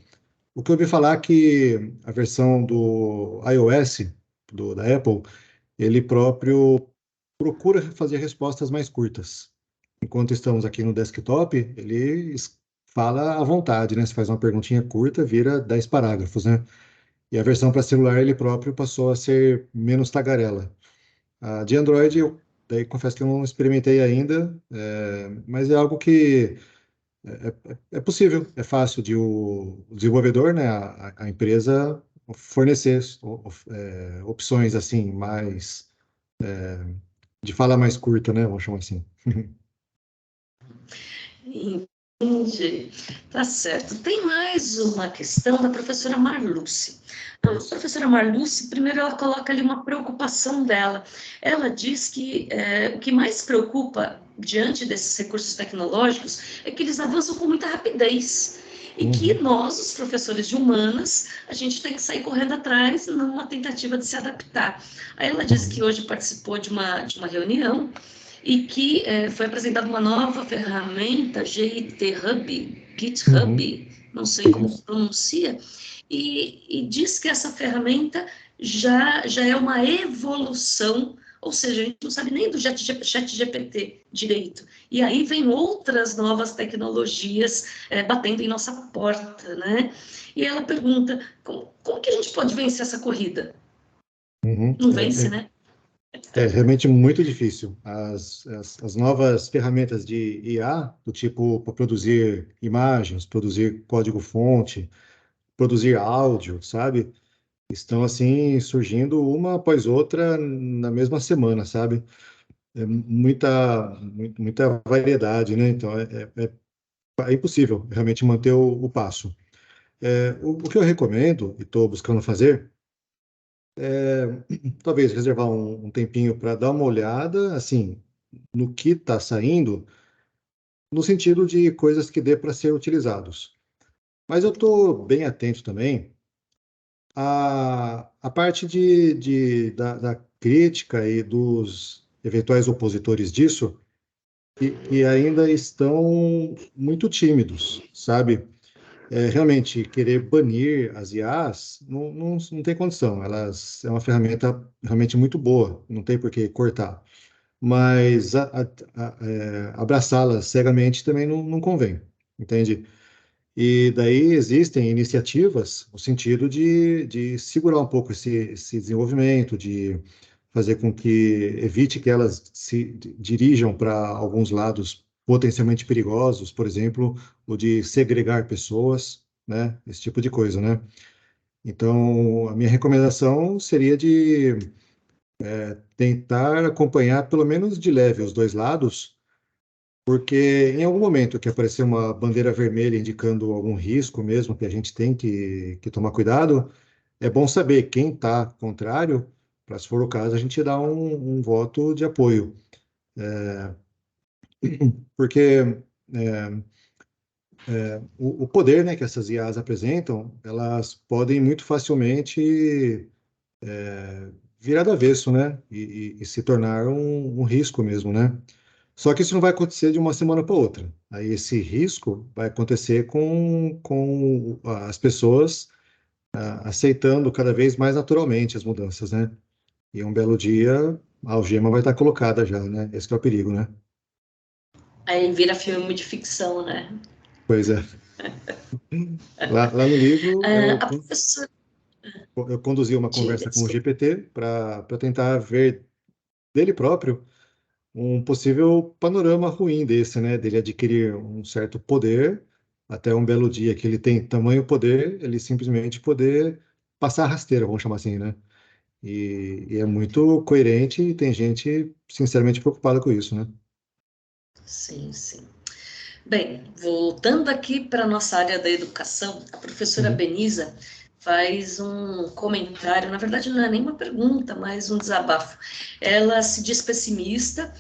O que eu ouvi falar é que a versão do iOS, da Apple, ele próprio procura fazer respostas mais curtas. Enquanto estamos aqui no desktop, ele fala à vontade, né? Se faz uma perguntinha curta, vira 10 parágrafos, né? E a versão para celular, ele próprio passou a ser menos tagarela. A de Android, eu daí confesso que eu não experimentei ainda, mas é algo que é possível, é fácil de o desenvolvedor, né, a empresa fornecer opções assim, mais de fala mais curta, né, vamos chamar assim. Entendi. Tá certo. Tem mais uma questão da professora Marluce. A professora Marluce, primeiro ela coloca ali uma preocupação dela. Ela diz que o que mais preocupa diante desses recursos tecnológicos é que eles avançam com muita rapidez. E que nós, os professores de humanas, a gente tem que sair correndo atrás numa tentativa de se adaptar. Aí ela disse que hoje participou de uma reunião e que foi apresentada uma nova ferramenta, GitHub, não sei como se pronuncia, e diz que essa ferramenta já é uma evolução, ou seja, a gente não sabe nem do ChatGPT direito. E aí vem outras novas tecnologias batendo em nossa porta, né? E ela pergunta, como que a gente pode vencer essa corrida? Não vence, né? É realmente muito difícil. As novas ferramentas de IA, do tipo para produzir imagens, produzir código-fonte, produzir áudio, sabe? Estão assim surgindo uma após outra na mesma semana, sabe? É muita variedade, né? Então é impossível realmente manter o passo. O que eu recomendo e estou buscando fazer talvez reservar um tempinho para dar uma olhada, assim, no que está saindo, no sentido de coisas que dê para ser utilizados. Mas eu estou bem atento também à parte da crítica e dos eventuais opositores disso, que ainda estão muito tímidos, sabe? Realmente, querer banir as IAs não tem condição. Elas é uma ferramenta realmente muito boa, não tem por que cortar. Mas abraçá-las cegamente também não convém, entende? E daí existem iniciativas no sentido de segurar um pouco esse desenvolvimento, de fazer com que evite que elas se dirijam para alguns lados potencialmente perigosos, por exemplo, o de segregar pessoas, né? Esse tipo de coisa, né? Então, a minha recomendação seria de tentar acompanhar, pelo menos de leve, os dois lados, porque em algum momento que aparecer uma bandeira vermelha indicando algum risco mesmo, que a gente tem que tomar cuidado, é bom saber quem está contrário, para, se for o caso, a gente dar um voto de apoio. Porque o poder, né, que essas IAs apresentam, elas podem muito facilmente virar do avesso, né, e se tornar um risco mesmo, né? Só que isso não vai acontecer de uma semana para outra. Aí esse risco vai acontecer com as pessoas aceitando cada vez mais naturalmente as mudanças, né? E um belo dia a algema vai estar colocada já, né? Esse que é o perigo, né? Aí vira filme de ficção, né? Pois é. Lá no livro, A professora... eu conduzi uma conversa com o GPT para tentar ver dele próprio um possível panorama ruim desse, né? Dele adquirir um certo poder, até um belo dia que ele tem tamanho poder, ele simplesmente poder passar a rasteira, vamos chamar assim, né? E é muito coerente e tem gente sinceramente preocupada com isso, né? Sim, sim. Bem, voltando aqui para a nossa área da educação, a professora Benisa faz um comentário, na verdade não é nem uma pergunta, mas um desabafo. Ela se diz pessimista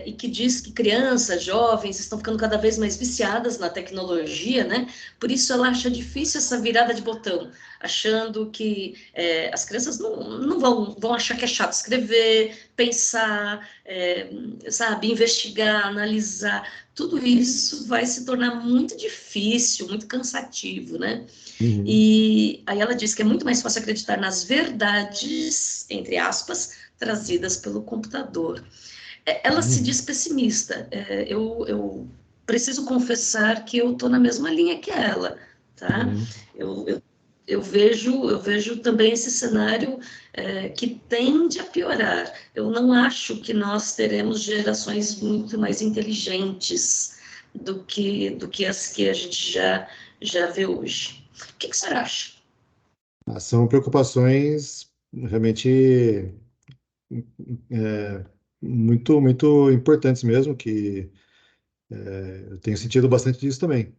e que diz que crianças, jovens estão ficando cada vez mais viciadas na tecnologia, né? Por isso ela acha difícil essa virada de botão, achando que as crianças não vão achar que é chato escrever, pensar, sabe, investigar, analisar. Tudo isso vai se tornar muito difícil, muito cansativo, né? E aí ela diz que é muito mais fácil acreditar nas verdades, entre aspas, trazidas pelo computador. Ela se diz pessimista. Eu preciso confessar que eu estou na mesma linha que ela, tá? Eu vejo também esse cenário que tende a piorar. Eu não acho que nós teremos gerações muito mais inteligentes do que as que a gente já vê hoje. O que você acha? São preocupações realmente muito, muito importantes mesmo, que eu tenho sentido bastante disso também.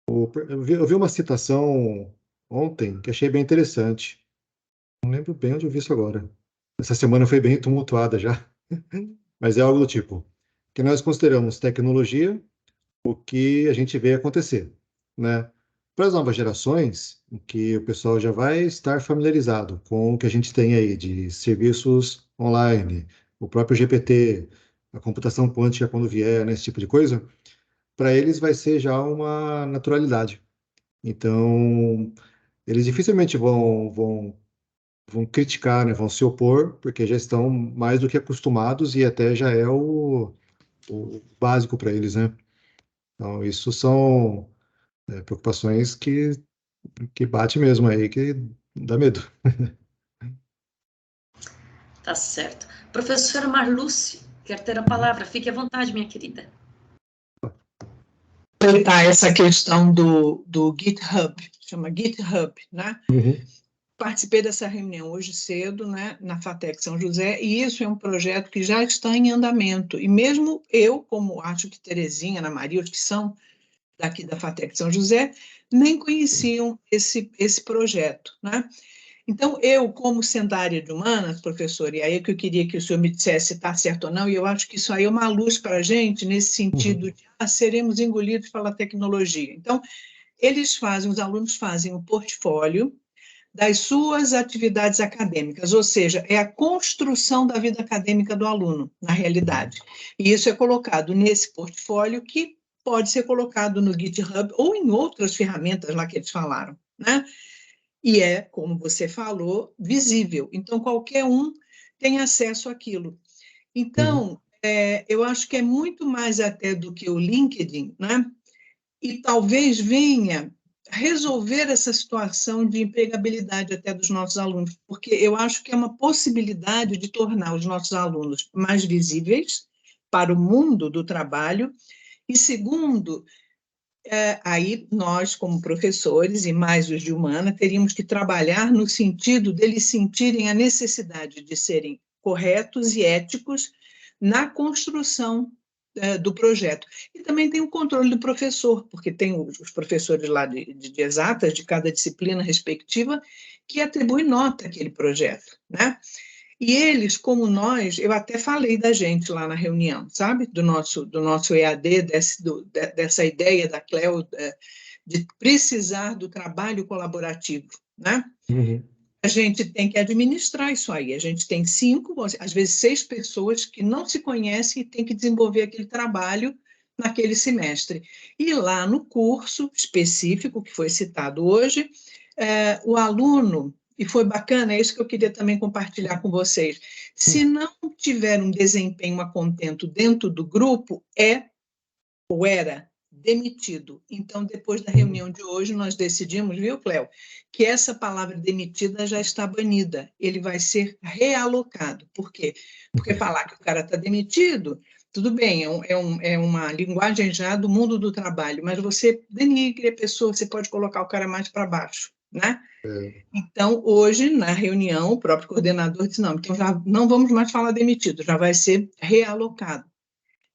Eu vi uma citação ontem que achei bem interessante. Não lembro bem onde eu vi isso agora. Essa semana foi bem tumultuada já. Mas é algo do tipo, que nós consideramos tecnologia o que a gente vê acontecer, né? Para as novas gerações, em que o pessoal já vai estar familiarizado com o que a gente tem aí de serviços online, o próprio GPT, a computação quântica quando vier, né, esse tipo de coisa, para eles vai ser já uma naturalidade. Então, eles dificilmente vão criticar, né, vão se opor, porque já estão mais do que acostumados e até já é o básico para eles, né? Então, isso são preocupações que bate mesmo aí, que dá medo. Tá certo. Professora Marluce, quer ter a palavra? Fique à vontade, minha querida. Aproveitar essa questão do GitHub, chama GitHub, né? Participei dessa reunião hoje cedo, né, na FATEC São José, e isso é um projeto que já está em andamento. E mesmo eu, como acho que Terezinha, Ana Maria, os que são daqui da FATEC São José, nem conheciam esse projeto, né? Então, eu, como sendo da área de humanas, professor, e aí é que eu queria que o senhor me dissesse se está certo ou não, e eu acho que isso aí é uma luz para a gente, nesse sentido de seremos engolidos pela tecnologia. Então, os alunos fazem o portfólio das suas atividades acadêmicas, ou seja, é a construção da vida acadêmica do aluno, na realidade. E isso é colocado nesse portfólio que pode ser colocado no GitHub ou em outras ferramentas lá que eles falaram, né? E é, como você falou, visível. Então, qualquer um tem acesso àquilo. Então, eu acho que é muito mais até do que o LinkedIn, né? E talvez venha resolver essa situação de empregabilidade até dos nossos alunos, porque eu acho que é uma possibilidade de tornar os nossos alunos mais visíveis para o mundo do trabalho. E segundo, aí nós, como professores, e mais os de humana, teríamos que trabalhar no sentido deles sentirem a necessidade de serem corretos e éticos na construção do projeto. E também tem o controle do professor, porque tem os professores lá de exatas, de cada disciplina respectiva, que atribuem nota àquele projeto, né? E eles, como nós, eu até falei da gente lá na reunião, sabe? Do nosso EAD, dessa ideia da Cleo de precisar do trabalho colaborativo, né? A gente tem que administrar isso aí. A gente tem 5, às vezes 6 pessoas que não se conhecem e tem que desenvolver aquele trabalho naquele semestre. E lá no curso específico que foi citado hoje, o aluno, e foi bacana, é isso que eu queria também compartilhar com vocês, se não tiver um desempenho a contento dentro do grupo, ou era demitido. Então, depois da reunião de hoje, nós decidimos, viu, Cléo, que essa palavra demitida já está banida. Ele vai ser realocado. Por quê? Porque falar que o cara está demitido, tudo bem, é uma linguagem já do mundo do trabalho, mas você denigre a pessoa, você pode colocar o cara mais para baixo, né? Então, hoje, na reunião, o próprio coordenador disse, não, então já não vamos mais falar demitido, já vai ser realocado.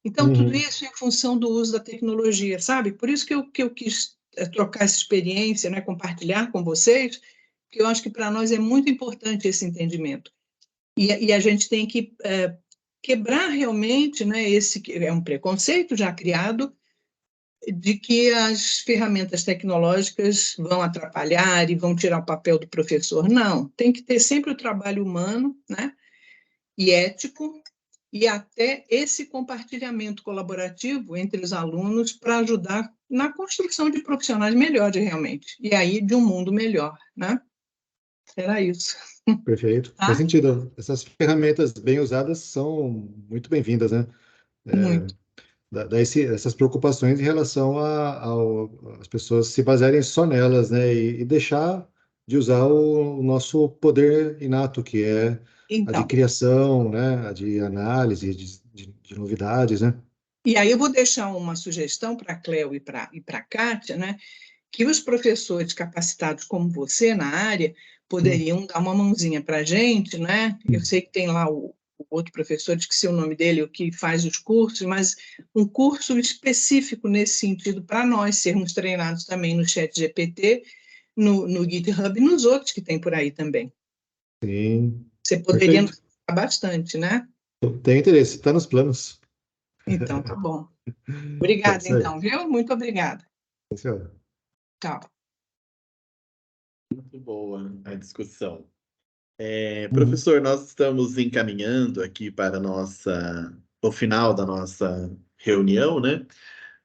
Então, tudo isso em função do uso da tecnologia, sabe? Por isso que eu quis trocar essa experiência, né, compartilhar com vocês, porque eu acho que para nós é muito importante esse entendimento. E a gente tem que quebrar realmente, né, esse é um preconceito já criado de que as ferramentas tecnológicas vão atrapalhar e vão tirar o papel do professor. Não, tem que ter sempre o trabalho humano, né, e ético, e até esse compartilhamento colaborativo entre os alunos para ajudar na construção de profissionais melhores realmente, e aí de um mundo melhor, né? Era isso. Perfeito, Tá? faz sentido. Essas ferramentas bem usadas são muito bem-vindas, né? Muito. Dá essas preocupações em relação às pessoas se basearem só nelas, né? E deixar de usar o nosso poder inato, que é a de Então, criação, né? A de análise, de novidades, né? e aí eu vou deixar uma sugestão para a Cleo e para a Kátia, né? Que os professores capacitados como você na área poderiam dar uma mãozinha para a gente, né? Eu sei que tem lá o outro professor, esqueci o nome dele, o que faz os cursos, mas um curso específico nesse sentido para nós sermos treinados também no ChatGPT, no GitHub e nos outros que tem por aí também. Sim, Você poderia nos perfeito. ajudar bastante, né? Tem interesse, está nos planos. Então, tá bom. Tá Obrigada, isso aí. então, viu? Muito obrigada. Sim, senhora. Tchau. Muito boa a discussão. Professor, nós estamos encaminhando aqui para o final da nossa reunião, né?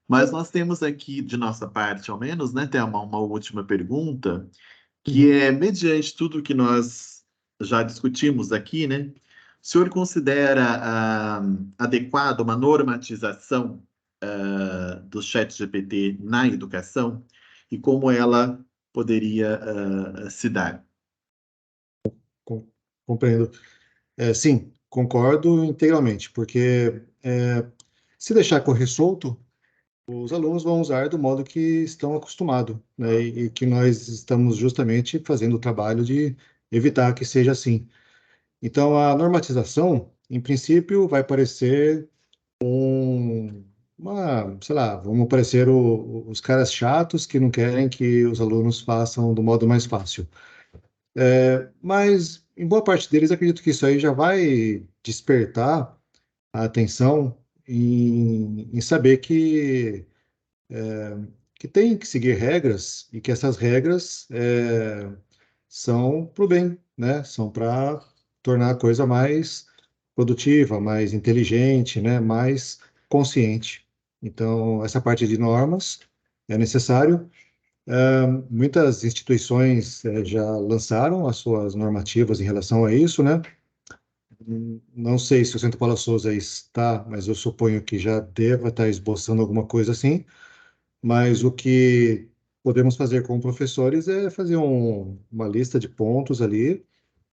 Mas nós temos aqui, de nossa parte, ao menos, né, Thelma, uma última pergunta, que é, mediante tudo que nós já discutimos aqui, né? O senhor considera adequado uma normatização do ChatGPT na educação e como ela poderia se dar? Compreendo. Sim, concordo integralmente, porque se deixar correr solto, os alunos vão usar do modo que estão acostumados, né? E que nós estamos justamente fazendo o trabalho de evitar que seja assim. Então, a normatização, em princípio, vai parecer sei lá, vamos parecer os caras chatos que não querem que os alunos façam do modo mais fácil. Mas, em boa parte deles, acredito que isso aí já vai despertar a atenção em saber que tem que seguir regras e que essas regras são para o bem, né? São para tornar a coisa mais produtiva, mais inteligente, né? Mais consciente. Então, essa parte de normas é necessário. Muitas instituições já lançaram as suas normativas em relação a isso, né? Não sei se o Centro Paula Souza está, mas eu suponho que já deva estar esboçando alguma coisa assim. Mas o que podemos fazer com professores é fazer uma lista de pontos ali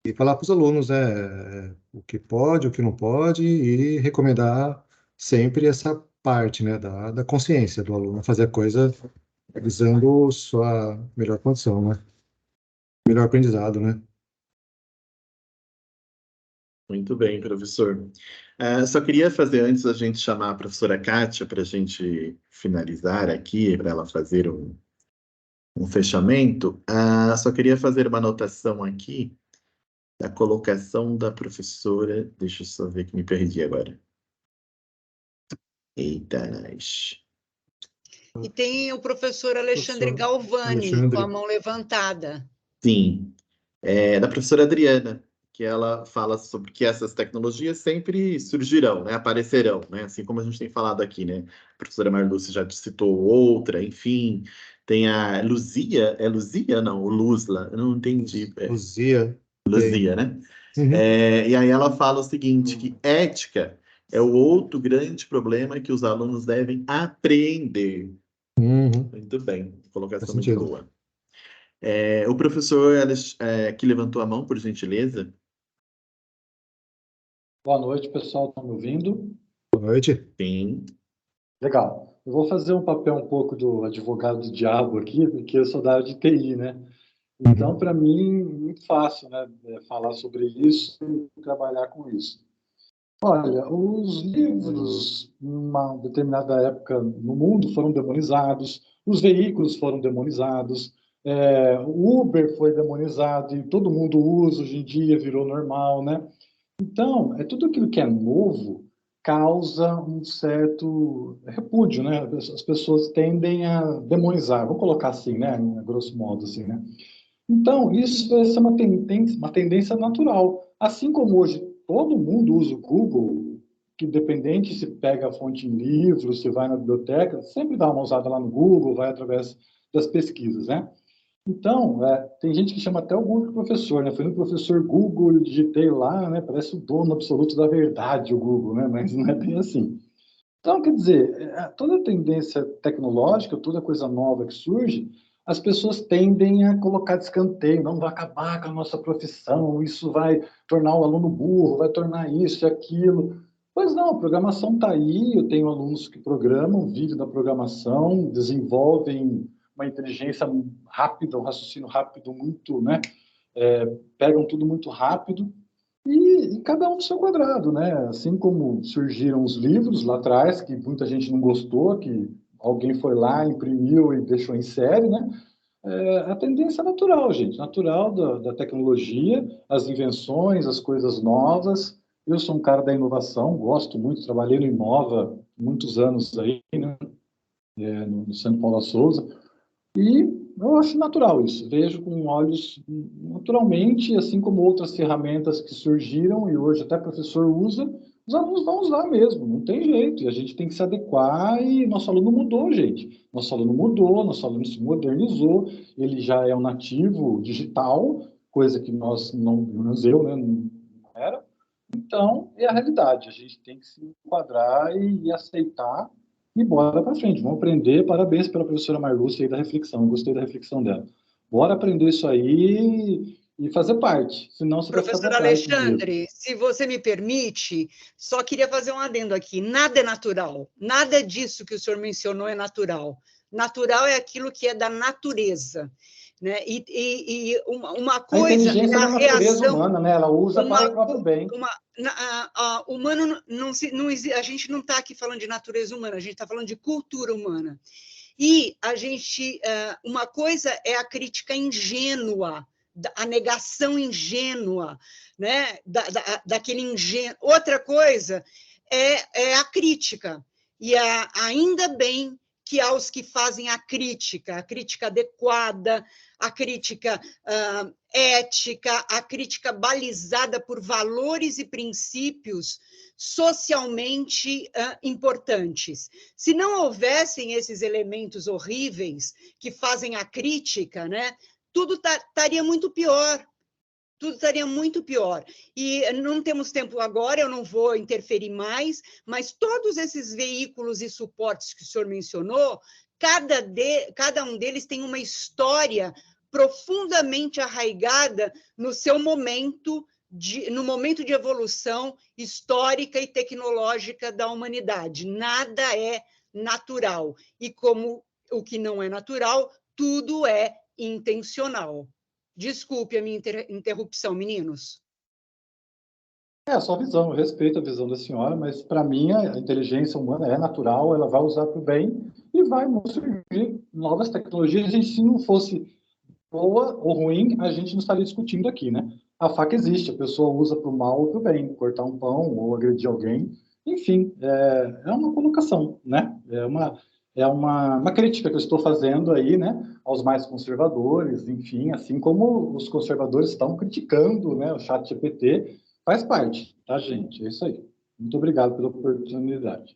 e falar para os alunos, né, o que pode, o que não pode e recomendar sempre essa parte, né, da consciência do aluno, fazer a coisa visando sua melhor condição, né? Melhor aprendizado, né? Muito bem, professor. Só queria fazer, antes da gente chamar a professora Kátia para a gente finalizar aqui, para ela fazer um fechamento, só queria fazer uma anotação aqui da colocação da professora. Deixa eu só ver que me perdi agora. Eita, nós. E tem o professor Alexandre Galvani, com a mão levantada. Sim, da professora Adriana, que ela fala sobre que essas tecnologias sempre surgirão, né, aparecerão, né, assim como a gente tem falado aqui, né, a professora Marluce já citou outra, enfim, tem a Luzia, é Luzia? Não, o Luzla, eu não entendi. Luzia, né? Uhum. E aí ela fala o seguinte, que ética é o outro grande problema que os alunos devem apreender. Uhum. Muito bem, colocação Faz muito sentido. boa. O professor que levantou a mão, por gentileza. Boa noite, pessoal. Estão me ouvindo? Boa noite. Sim. Legal. Eu vou fazer um papel um pouco do advogado do diabo aqui, porque eu sou da área de TI, né? Então, para mim, muito fácil, né, falar sobre isso e trabalhar com isso. Olha, os livros, numa determinada época no mundo, foram demonizados, os veículos foram demonizados, o Uber foi demonizado e todo mundo usa hoje em dia, virou normal, né? Então, tudo aquilo que é novo causa um certo repúdio, né? As pessoas tendem a demonizar, vou colocar assim, né? A grosso modo, assim, né? Então, isso vai ser uma tendência natural. Assim como hoje todo mundo usa o Google, que independente se pega a fonte em livro, se vai na biblioteca, sempre dá uma usada lá no Google, vai através das pesquisas, né? Então, tem gente que chama até o Google de professor, né? Foi no professor Google, eu digitei lá, né? Parece o dono absoluto da verdade, o Google, né? Mas não é bem assim. Então, quer dizer, toda tendência tecnológica, toda coisa nova que surge, as pessoas tendem a colocar de escanteio, não vai acabar com a nossa profissão, isso vai tornar o aluno burro, vai tornar isso e aquilo. Pois não, a programação está aí, eu tenho alunos que programam, vivem da programação, desenvolvem uma inteligência rápida, um raciocínio rápido muito, né? Pegam tudo muito rápido, e cada um no seu quadrado, né? Assim como surgiram os livros lá atrás, que muita gente não gostou, que alguém foi lá, imprimiu e deixou em série, né? A tendência natural, gente, natural da tecnologia, as invenções, as coisas novas. Eu sou um cara da inovação, gosto muito, trabalhei no Inova muitos anos aí, né? No Centro Paula Souza. E eu acho natural isso, vejo com olhos naturalmente, assim como outras ferramentas que surgiram e hoje até o professor usa, os alunos vão usar mesmo, não tem jeito, e a gente tem que se adequar e nosso aluno mudou, gente. Nosso aluno mudou, nosso aluno se modernizou, ele já é um nativo digital, coisa que nós não, pelo menos eu, né, não era. Então, é a realidade, a gente tem que se enquadrar e aceitar e bora para frente, vamos aprender. Parabéns pela professora Marlúcia aí da reflexão, eu gostei da reflexão dela. Bora aprender isso aí e fazer parte, senão você vai ficar Professor para trás Alexandre, se você me permite, só queria fazer um adendo aqui. Nada é natural, nada disso que o senhor mencionou é natural. Natural é aquilo que é da natureza. Né? E uma coisa a inteligência é a da natureza reação, humana, né? Ela usa para o próprio bem. Humano não, a gente não está aqui falando de natureza humana, a gente está falando de cultura humana. E a gente, uma coisa é a crítica ingênua, a negação ingênua, né? daquele ingênuo. Outra coisa é a crítica. E ainda bem que há os que fazem a crítica adequada, a crítica ética, a crítica balizada por valores e princípios socialmente importantes. Se não houvessem esses elementos horríveis que fazem a crítica, né, tudo estaria muito pior. Tudo estaria muito pior. E não temos tempo agora, eu não vou interferir mais, mas todos esses veículos e suportes que o senhor mencionou, cada um deles tem uma história profundamente arraigada no seu momento, no momento de evolução histórica e tecnológica da humanidade. Nada é natural. E como o que não é natural, tudo é intencional. Desculpe a minha interrupção, meninos. A sua visão, eu respeito a visão da senhora, mas para mim a inteligência humana é natural, ela vai usar para o bem e vai surgir novas tecnologias. E se não fosse boa ou ruim, a gente não estaria discutindo aqui, né? A faca existe, a pessoa usa para o mal ou para o bem, cortar um pão ou agredir alguém. Enfim, é uma colocação, né? É uma crítica que eu estou fazendo aí, né, aos mais conservadores, enfim, assim como os conservadores estão criticando, né, o ChatGPT, faz parte, tá, gente? É isso aí. Muito obrigado pela oportunidade.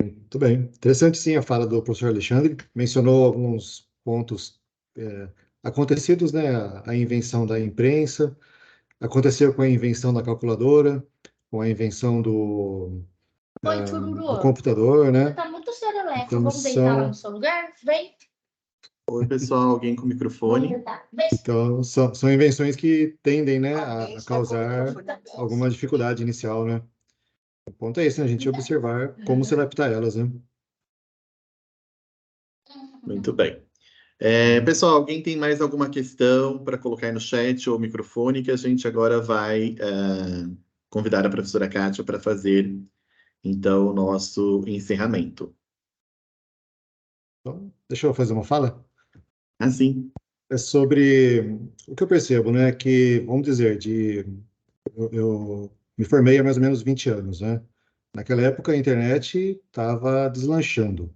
Muito bem. Interessante, sim, a fala do professor Alexandre. Mencionou alguns pontos acontecidos, né, a invenção da imprensa, aconteceu com a invenção da calculadora, com a invenção do computador, né? Tá muito sereleco. Então, vamos deitar lá no seu lugar? Vem. Oi, pessoal, alguém com microfone? Então, são invenções que tendem, né, a causar alguma dificuldade inicial, né? O ponto é esse, né? A gente observar como se adaptar a elas, né? Muito bem. Pessoal, alguém tem mais alguma questão para colocar aí no chat ou microfone, que a gente agora vai convidar a professora Kátia para fazer, então, o nosso encerramento. Então, deixa eu fazer uma fala? Sim. É sobre o que eu percebo, né? Que, vamos dizer, eu me formei há mais ou menos 20 anos, né? Naquela época a internet estava deslanchando.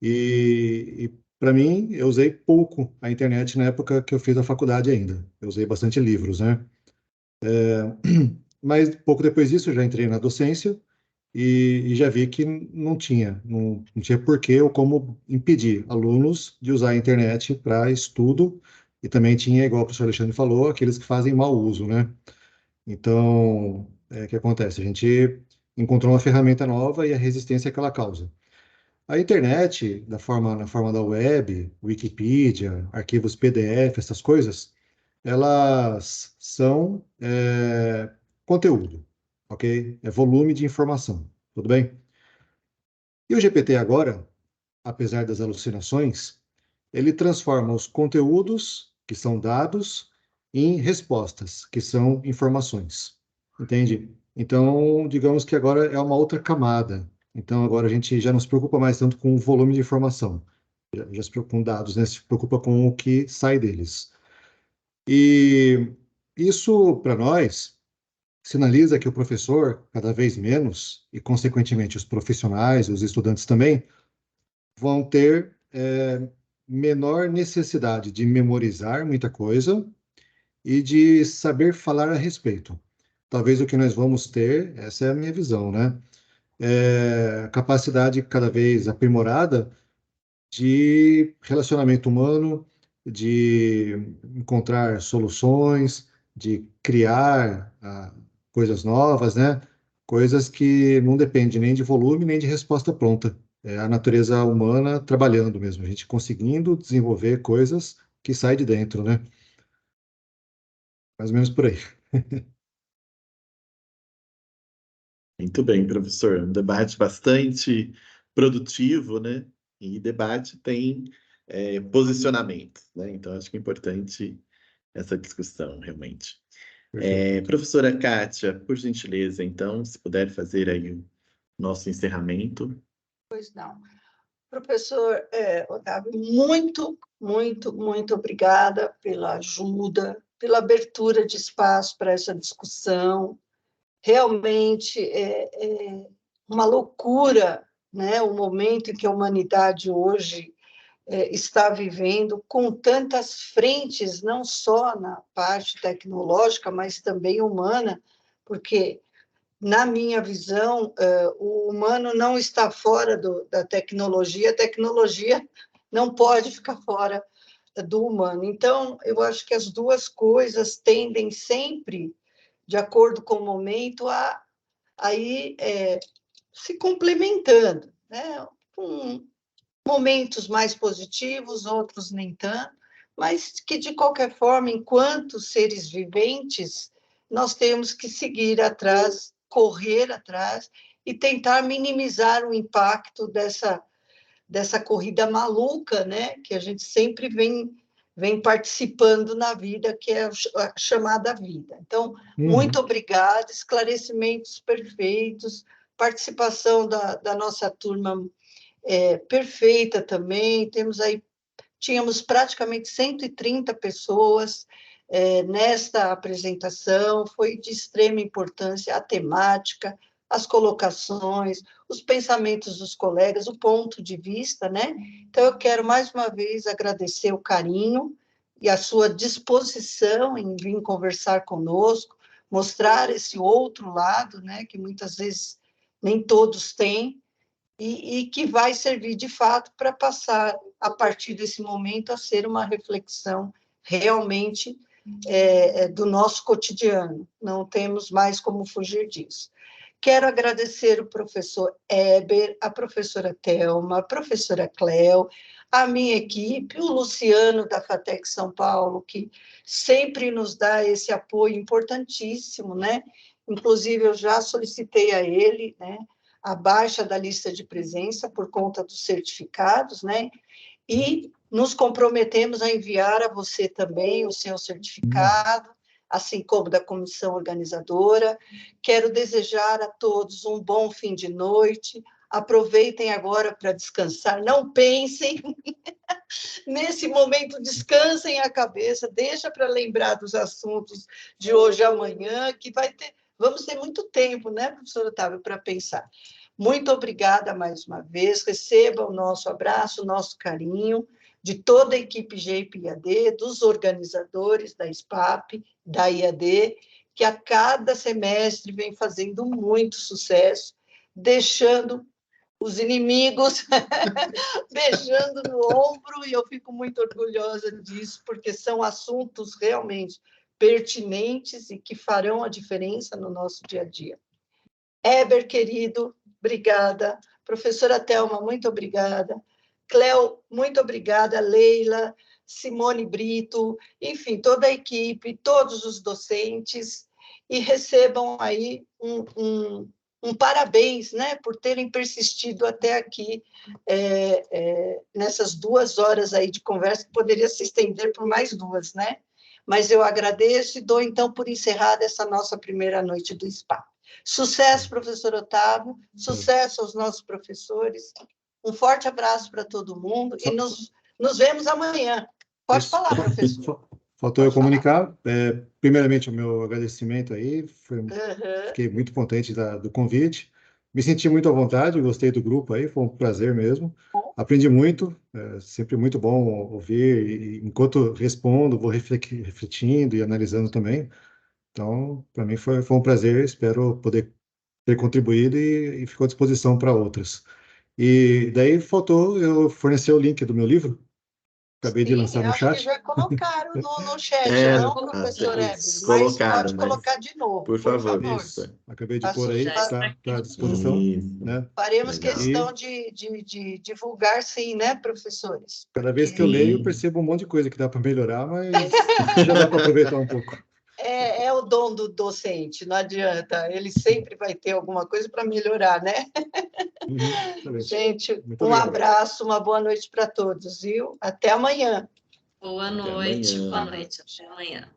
E para mim, eu usei pouco a internet na época que eu fiz a faculdade ainda. Eu usei bastante livros, né? Mas pouco depois disso eu já entrei na docência e já vi que não tinha porquê ou como impedir alunos de usar a internet para estudo, e também tinha, igual o professor Alexandre falou, aqueles que fazem mau uso, né? Então, o que acontece? A gente encontrou uma ferramenta nova e a resistência que ela causa. A internet, na forma da web, Wikipedia, arquivos PDF, essas coisas, elas são conteúdo, ok? É volume de informação, tudo bem? E o GPT agora, apesar das alucinações, ele transforma os conteúdos, que são dados, em respostas, que são informações, entende? Então, digamos que agora é uma outra camada. Então, agora a gente já não se preocupa mais tanto com o volume de informação, já se preocupa com dados, né? Se preocupa com o que sai deles. E isso, para nós, sinaliza que o professor, cada vez menos, e consequentemente os profissionais, os estudantes também, vão ter menor necessidade de memorizar muita coisa e de saber falar a respeito. Talvez o que nós vamos ter, essa é a minha visão, né? Capacidade cada vez aprimorada de relacionamento humano, de encontrar soluções, de criar coisas novas, né? Coisas que não dependem nem de volume nem de resposta pronta. É a natureza humana trabalhando mesmo, a gente conseguindo desenvolver coisas que saem de dentro, né? Mais ou menos por aí. Muito bem, professor. Um debate bastante produtivo, né? E debate tem posicionamento, né? Então, acho que é importante essa discussão, realmente. Professora Kátia, por gentileza, então, se puder fazer aí o nosso encerramento. Pois não. Professor Otávio, muito, muito, muito obrigada pela ajuda, pela abertura de espaço para essa discussão. Realmente é uma loucura, né, o momento em que a humanidade hoje está vivendo, com tantas frentes, não só na parte tecnológica, mas também humana, porque, na minha visão, o humano não está fora da tecnologia, a tecnologia não pode ficar fora do humano. Então, eu acho que as duas coisas tendem sempre, de acordo com o momento, a ir se complementando, né? Momentos mais positivos, outros nem tanto, mas que, de qualquer forma, enquanto seres viventes, nós temos que seguir atrás, correr atrás e tentar minimizar o impacto dessa corrida maluca, né, que a gente sempre vem participando na vida, que é a chamada vida. Então, muito obrigada, esclarecimentos perfeitos, participação da nossa turma perfeita também, tínhamos praticamente 130 pessoas nesta apresentação, foi de extrema importância a temática, as colocações, os pensamentos dos colegas, o ponto de vista, né? Então, eu quero mais uma vez agradecer o carinho e a sua disposição em vir conversar conosco, mostrar esse outro lado, né, que muitas vezes nem todos têm, e que vai servir, de fato, para passar, a partir desse momento, a ser uma reflexão realmente do nosso cotidiano. Não temos mais como fugir disso. Quero agradecer o professor Eber, a professora Thelma, a professora Cléo, a minha equipe, o Luciano, da FATEC São Paulo, que sempre nos dá esse apoio importantíssimo, né? Inclusive, eu já solicitei a ele, né, a baixa da lista de presença por conta dos certificados, né? E nos comprometemos a enviar a você também o seu certificado, assim como da comissão organizadora. Quero desejar a todos um bom fim de noite, aproveitem agora para descansar, não pensem, nesse momento descansem a cabeça, deixa para lembrar dos assuntos de hoje e amanhã, que vamos ter muito tempo, né, professor Otávio, para pensar. Muito obrigada mais uma vez, receba o nosso abraço, o nosso carinho, de toda a equipe GEIP IAD, dos organizadores da SPAP, da IAD, que a cada semestre vem fazendo muito sucesso, deixando os inimigos beijando no ombro, e eu fico muito orgulhosa disso, porque são assuntos realmente pertinentes e que farão a diferença no nosso dia a dia. Heber, querido, obrigada. Professora Thelma, muito obrigada. Cléo, muito obrigada. Leila, Simone Brito, enfim, toda a equipe, todos os docentes, e recebam aí um parabéns, né, por terem persistido até aqui, nessas 2 horas aí de conversa, que poderia se estender por mais 2, né? Mas eu agradeço e dou, então, por encerrada essa nossa primeira noite do SPA. Sucesso, professor Otávio, sucesso aos nossos professores, um forte abraço para todo mundo e nos vemos amanhã. Pode falar, professor. Faltou eu comunicar. Primeiramente, o meu agradecimento aí. Fiquei muito contente do convite. Me senti muito à vontade, gostei do grupo aí, foi um prazer mesmo. Aprendi muito, sempre muito bom ouvir, e enquanto respondo, vou refletindo e analisando também. Então, para mim foi um prazer, espero poder ter contribuído e fico à disposição para outras. E daí faltou eu fornecer o link do meu livro. Acabei de lançar no chat. Acho que já colocaram no chat, não, professor Heber? Mas pode colocar de novo, por favor. Isso. Acabei de pôr aí, está à disposição. Né? Faremos questão de divulgar, sim, né, professores? Cada vez que eu leio, eu percebo um monte de coisa que dá para melhorar, mas já dá para aproveitar um pouco. É o dom do docente, não adianta. Ele sempre vai ter alguma coisa para melhorar, né? Gente, um abraço, uma boa noite para todos, viu? Até amanhã. Boa noite, boa noite, até amanhã.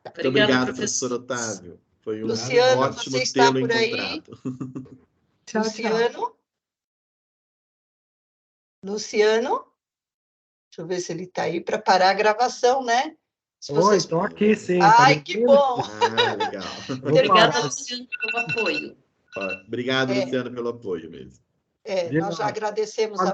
Muito obrigado, professor Otávio. Foi um Luciano, ótimo você está tê-lo por aí? encontrado. Tchau, Luciano? Luciano? Deixa eu ver se ele está aí para parar a gravação, né? Oi, estou aqui, sim. Ai, que bom! Legal. Obrigada, Luciano, pelo apoio. Obrigado, Luciano, pelo apoio mesmo. Nós já agradecemos a